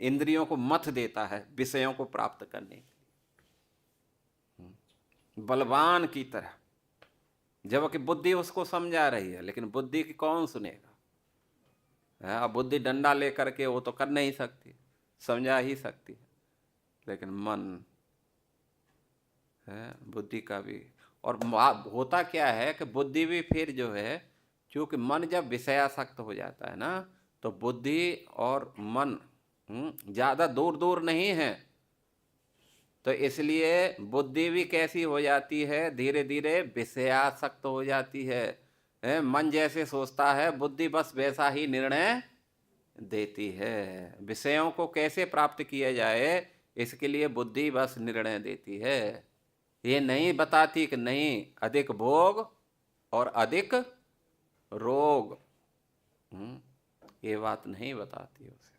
इंद्रियों को मथ देता है विषयों को प्राप्त करने के लिए, बलवान की तरह। जबकि बुद्धि उसको समझा रही है, लेकिन बुद्धि की कौन सुनेगा? अब बुद्धि डंडा लेकर के वो तो कर नहीं सकती, समझा ही सकती है, लेकिन मन है, बुद्धि का भी। और होता क्या है कि बुद्धि भी फिर जो है, क्योंकि मन जब विषयासक्त हो जाता है ना, तो बुद्धि और मन ज़्यादा दूर दूर नहीं है। तो इसलिए बुद्धि भी कैसी हो जाती है, धीरे धीरे विषयासक्त हो जाती है। मन जैसे सोचता है, बुद्धि बस वैसा ही निर्णय देती है। विषयों को कैसे प्राप्त किया जाए, इसके लिए बुद्धि बस निर्णय देती है। ये नहीं बताती कि नहीं अधिक भोग और अधिक रोग, ये बात नहीं बताती उसे।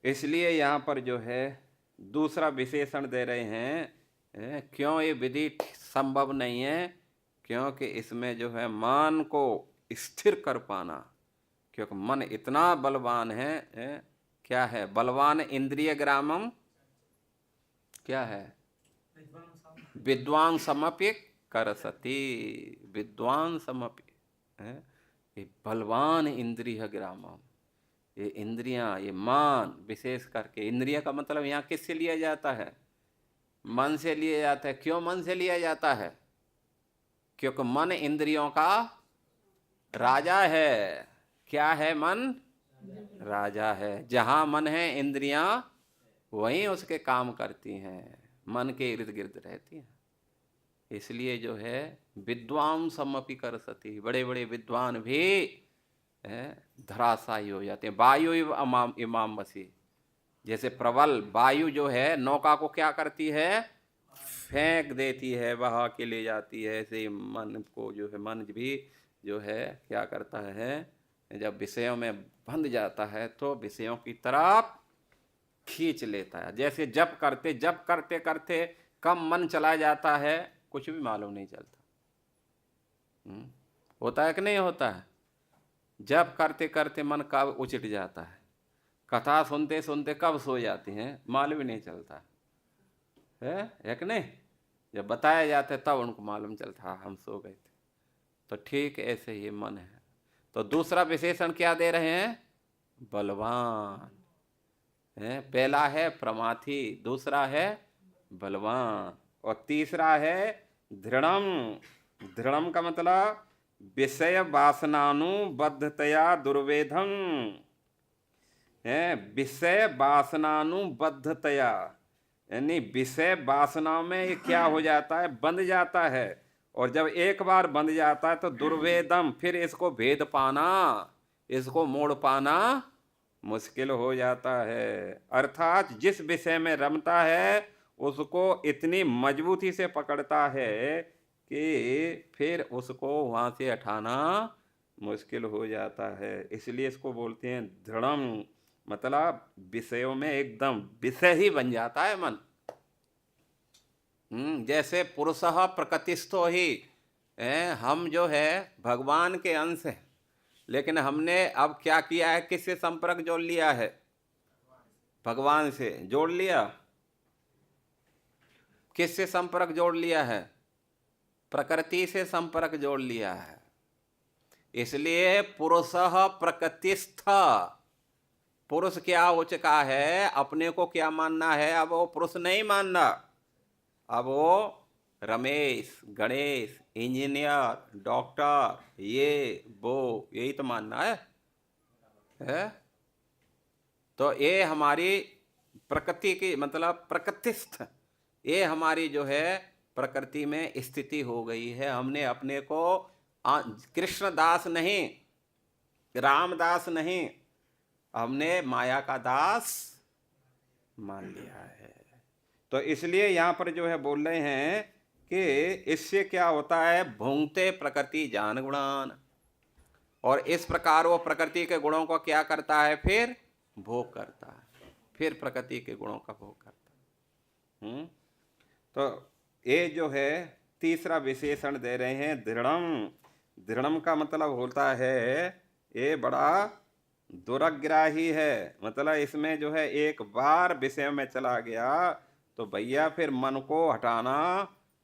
इसलिए यहाँ पर जो है दूसरा विशेषण दे रहे हैं, क्यों ये विधि संभव नहीं है, क्योंकि इसमें जो है मन को स्थिर कर पाना, क्योंकि मन इतना बलवान है, क्या है बलवान इंद्रिय ग्रामम, क्या है विद्वान समपि करसति, विद्वान समपि, ये बलवान इंद्रिय ग्रामम, ये इंद्रियां, ये मन, विशेष करके इंद्रिय का मतलब यहाँ किससे लिया जाता है, मन से लिया जाता है। क्यों मन से लिया जाता है, क्योंकि मन इंद्रियों का राजा है। क्या है मन, राजा है। जहां मन है इंद्रियां वहीं उसके काम करती हैं, मन के इर्द गिर्द रहती हैं। इसलिए जो है विद्वान समपि करसति, बड़े बड़े विद्वान भी धराशायी हो जाते हैं। वायु इमाम वसी, जैसे प्रबल वायु जो है नौका को क्या करती है, फेंक देती है, बहा के ले जाती है। ऐसे मन को जो है, मन भी जो है क्या करता है, जब विषयों में बंध जाता है तो विषयों की तरफ खींच लेता है। जैसे जप करते करते कम मन चला जाता है, कुछ भी मालूम नहीं चलता। होता है कि नहीं होता है, जप करते करते मन कब उचट जाता है, कथा सुनते सुनते कब सो जाते हैं, मालूम ही नहीं चलता है कि नहीं। जब बताया जाता है तब उनको मालूम चलता है हम सो गए थे। तो ठीक ऐसे ही मन है। तो दूसरा विशेषण क्या दे रहे हैं, बलवान है। पहला है प्रमाथी, दूसरा है बलवान, और तीसरा है दृढ़म। दृढ़म का मतलब विषय वासनानुबद्धतया दुर्वेधम है। विषय वासनानुबद्धतया, यानी विषय वासना में ये क्या हो जाता है, बंध जाता है। और जब एक बार बंध जाता है तो दुर्वेदम, फिर इसको भेद पाना, इसको मोड़ पाना मुश्किल हो जाता है। अर्थात जिस विषय में रमता है उसको इतनी मजबूती से पकड़ता है कि फिर उसको वहाँ से हटाना मुश्किल हो जाता है। इसलिए इसको बोलते हैं दृढ़म, मतलब विषयों में एकदम विषय ही बन जाता है मन। जैसे पुरुषः प्रकृतिस्थो ही, हम जो है भगवान के अंश हैं, लेकिन हमने अब क्या किया है, किससे संपर्क जोड़ लिया है, भगवान से जोड़ लिया। किससे संपर्क जोड़ लिया है, प्रकृति से संपर्क जोड़ लिया है। इसलिए पुरुषः प्रकृतिस्थ, पुरुष क्या हो चुका है, अपने को क्या मानना है, अब वो पुरुष नहीं मानना, अब वो रमेश, गणेश, इंजीनियर, डॉक्टर, ये वो यही तो मानना है? तो ये हमारी प्रकृति की, मतलब प्रकृतिस्थ, ये हमारी जो है प्रकृति में स्थिति हो गई है। हमने अपने को कृष्णदास नहीं, रामदास नहीं, हमने माया का दास मान लिया है। तो इसलिए यहाँ पर जो है बोल रहे हैं कि इससे क्या होता है, भूंगते प्रकृति जान गुणान, और इस प्रकार वो प्रकृति के गुणों को क्या करता है, फिर भोग करता है, फिर प्रकृति के गुणों का भोग करता है। तो ये जो है तीसरा विशेषण दे रहे हैं दृढ़म। दृढ़म का मतलब होता है ये बड़ा दुराग्राही है, मतलब इसमें जो है एक बार विषय में चला गया तो भैया फिर मन को हटाना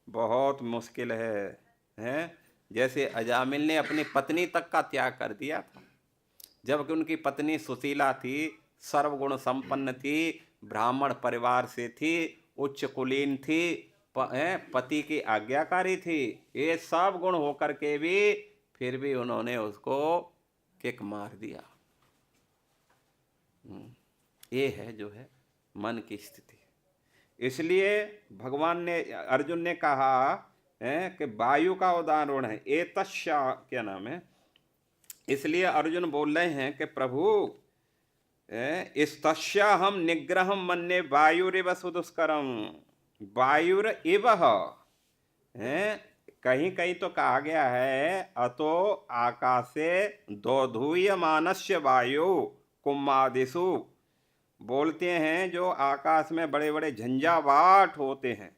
बहुत मुश्किल है। जैसे अजामिल ने अपनी पत्नी तक का त्याग कर दिया था, जबकि उनकी पत्नी सुशीला थी, सर्वगुण संपन्न थी, ब्राह्मण परिवार से थी, उच्च कुलीन थी, पति की आज्ञाकारी थी, ये सब गुण होकर के भी फिर भी उन्होंने उसको किक मार दिया। ये है जो है मन की स्थिति। इसलिए भगवान ने, अर्जुन ने कहा है कि वायु का उदाहरण है, एतस्या क्या नाम है। इसलिए अर्जुन बोल रहे हैं कि प्रभु इस्तस्या हम निग्रहम मन्ये वायुरिव सुदुष्करम, वायुर इव है। कहीं कहीं तो कहा गया है अतो आकाशे दोधूयमानस्य वायु कुम्मादिषु बोलते हैं जो आकाश में बड़े बड़े झंझावात होते हैं,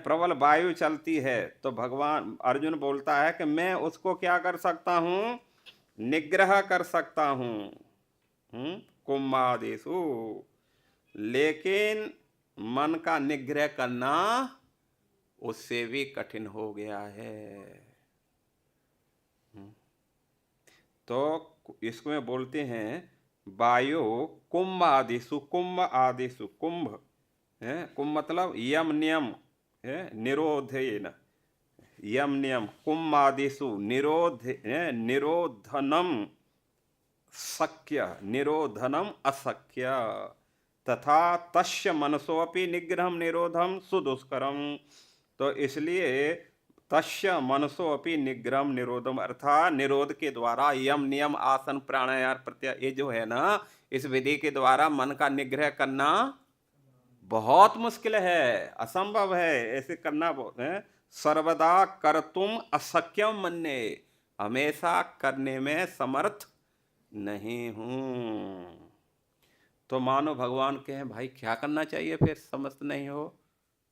प्रबल वायु चलती है, तो भगवान अर्जुन बोलता है कि मैं उसको क्या कर सकता हूँ, निग्रह कर सकता हूँ कुंभादेशु। लेकिन मन का निग्रह करना उससे भी कठिन हो गया है। तो इसको बोलते हैं वायु कुंभ आदिशु, कुंभ आदिशु, कुंभ है, कुंभ मतलब यम नियम है, निरोधेन, यम नियम, कुंभ आदिशु निरोधनम शक्य, निरोधनम अशक्य, तथा तस्य मनसोपि निग्रहम निरोधम सुदुष्करम। तो इसलिए तस्य मनसोपि निग्रहम निरोधम, अर्थात निरोध के द्वारा यम नियम आसन प्राणायाम प्रत्याहार, ये जो है ना, इस विधि के द्वारा मन का निग्रह करना बहुत मुश्किल है, असंभव है, ऐसे करना है। सर्वदा कर्तुम अशक्यम मन्ये, हमेशा करने में समर्थ नहीं हूं। तो मानो भगवान कहे भाई क्या करना चाहिए फिर, समझ नहीं हो।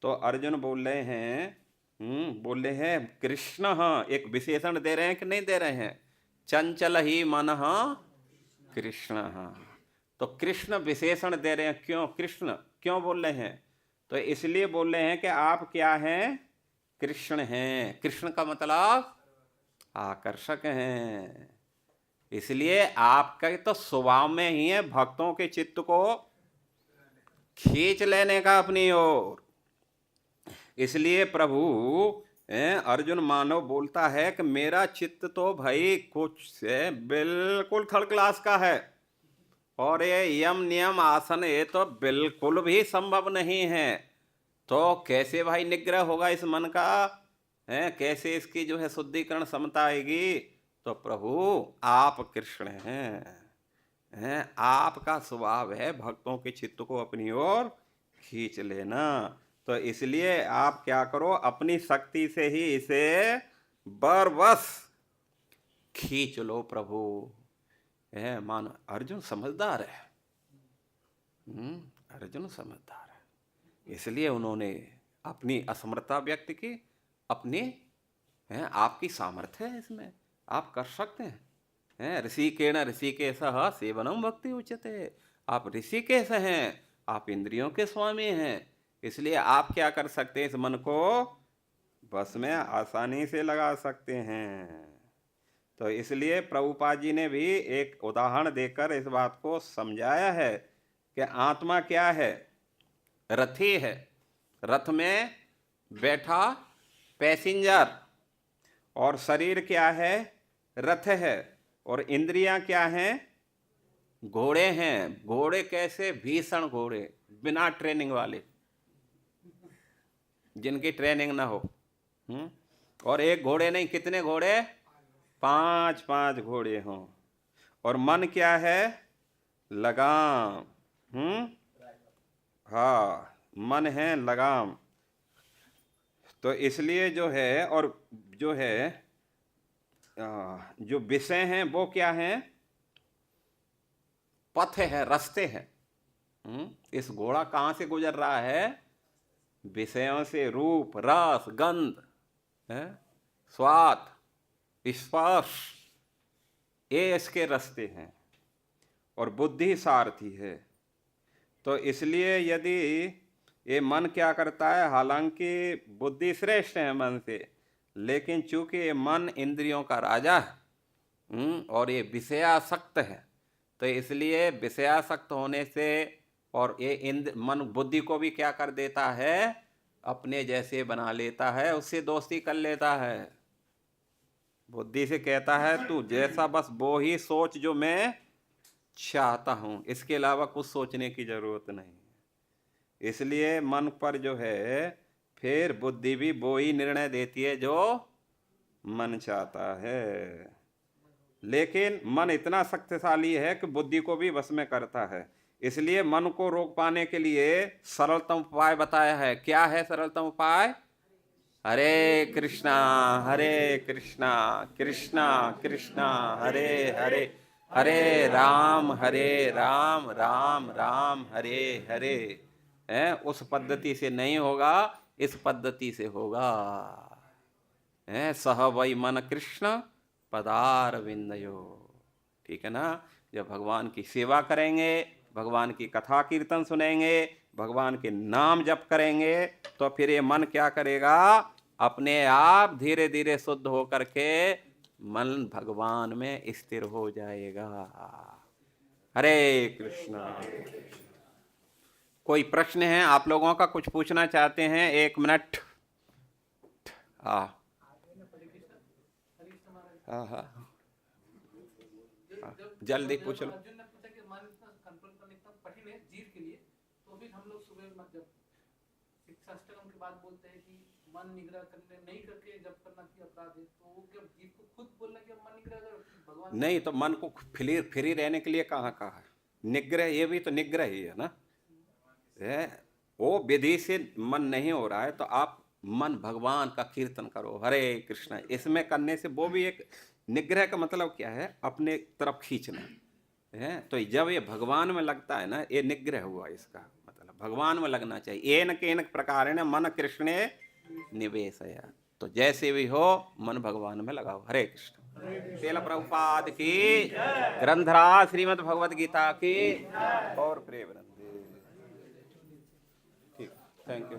तो अर्जुन बोल रहे हैं बोल रहे हैं कृष्ण, एक विशेषण दे रहे हैं कि नहीं दे रहे हैं, चंचल ही मन कृष्ण। तो कृष्ण विशेषण दे रहे हैं, क्यों कृष्ण क्यों बोल रहे हैं, तो इसलिए बोल रहे हैं कि आप क्या हैं, कृष्ण हैं। कृष्ण का मतलब आकर्षक हैं, इसलिए आपका तो स्वभाव में ही है भक्तों के चित्त को खींच लेने का अपनी ओर। इसलिए प्रभु अर्जुन मानव बोलता है कि मेरा चित्त तो भाई कुछ से बिल्कुल थर्ड क्लास का है, और ये यम नियम आसन ये तो बिल्कुल भी संभव नहीं है। तो कैसे भाई निग्रह होगा इस मन का, कैसे इसकी जो है शुद्धिकरण क्षमता आएगी। तो प्रभु आप कृष्ण हैं, आपका स्वभाव है भक्तों के चित्त को अपनी ओर खींच लेना। तो इसलिए आप क्या करो, अपनी शक्ति से ही इसे बरबस खींच लो प्रभु। मान अर्जुन समझदार है, अर्जुन समझदार है, इसलिए उन्होंने अपनी असमर्थता व्यक्त की, अपनी आपकी सामर्थ्य है इसमें, आप कर सकते हैं। ऋषिकेण ऋषिकेशः सेवनम भक्ति उच्यते, आप ऋषिकेश हैं, आप इंद्रियों के स्वामी हैं, इसलिए आप क्या कर सकते हैं, इस मन को बस में आसानी से लगा सकते हैं। तो इसलिए प्रभुपाद जी ने भी एक उदाहरण देकर इस बात को समझाया है कि आत्मा क्या है, रथी है, रथ में बैठा पैसेंजर, और शरीर क्या है, रथ है, और इंद्रियां क्या हैं, घोड़े हैं। घोड़े कैसे, भीषण घोड़े, बिना ट्रेनिंग वाले, जिनकी ट्रेनिंग ना हो। और एक घोड़े नहीं, कितने घोड़े, 5 घोड़े हों। और मन क्या है, लगाम। हाँ, मन है लगाम। तो इसलिए जो है, और जो है जो विषय हैं वो क्या हैं, पथ है, रास्ते हैं। इस घोड़ा कहाँ से गुजर रहा है, विषयों से, रूप रस गंध स्वाद स्पर्श, ये इसके रास्ते हैं, और बुद्धि सारथी है। तो इसलिए यदि ये मन क्या करता है, हालांकि बुद्धि श्रेष्ठ है मन से, लेकिन चूंकि ये मन इंद्रियों का राजा है और ये विषयासक्त है, तो इसलिए विषयासक्त होने से, और ये मन बुद्धि को भी क्या कर देता है, अपने जैसे बना लेता है, उससे दोस्ती कर लेता है। बुद्धि से कहता है तू जैसा बस वो ही सोच जो मैं चाहता हूँ, इसके अलावा कुछ सोचने की जरूरत नहीं। इसलिए मन पर जो है फिर बुद्धि भी वो ही निर्णय देती है जो मन चाहता है। लेकिन मन इतना शक्तिशाली है कि बुद्धि को भी वश में करता है। इसलिए मन को रोक पाने के लिए सरलतम उपाय बताया है। क्या है सरलतम उपाय? हरे कृष्णा कृष्णा कृष्णा हरे हरे, हरे राम राम राम हरे हरे। उस पद्धति से नहीं होगा, इस पद्धति से होगा। सह वै मन कृष्ण पदार विंदयो। ठीक है ना। जब भगवान की सेवा करेंगे, भगवान की कथा कीर्तन सुनेंगे, भगवान के नाम जप करेंगे, तो फिर ये मन क्या करेगा, अपने आप धीरे धीरे शुद्ध होकर के मन भगवान में स्थिर हो जाएगा। हरे कृष्णा। कोई प्रश्न है आप लोगों का, कुछ पूछना चाहते हैं? 1 मिनट। हाँ हाँ हाँ, जल्दी पूछ लो। अर्जुन ने पूछा कि मन इतना कंट्रोल करना इतना कठिन है जीव के लिए, तो फिर हम लोग सुबह जब शिक्षाष्टकम के बाद बोलते हैं कि मन निग्रह करने नहीं करके जब करना कि अपराध है, तो वो क्या जीव को खुद बोलना कि मन निग्रह कर भगवान नहीं, तो मन को फ्री रहने के लिए कहाँ कहा है निग्रह? ये भी तो निग्रह ही है ना। वो विधि से मन नहीं हो रहा है, तो आप मन भगवान का कीर्तन करो, हरे कृष्णा, इसमें करने से वो भी एक निग्रह का मतलब क्या है, अपने तरफ खींचना है। तो जब ये भगवान में लगता है ना, ये निग्रह हुआ। इसका मतलब भगवान में लगना चाहिए। एन केन प्रकार है मन कृष्णे निवेशया। तो जैसे भी हो मन भगवान में लगाओ। हरे कृष्ण। श्रील प्रभुपाद की, ग्रंथराज श्रीमद् भगवद गीता की, और प्रेम। ठीक, थैंक यू।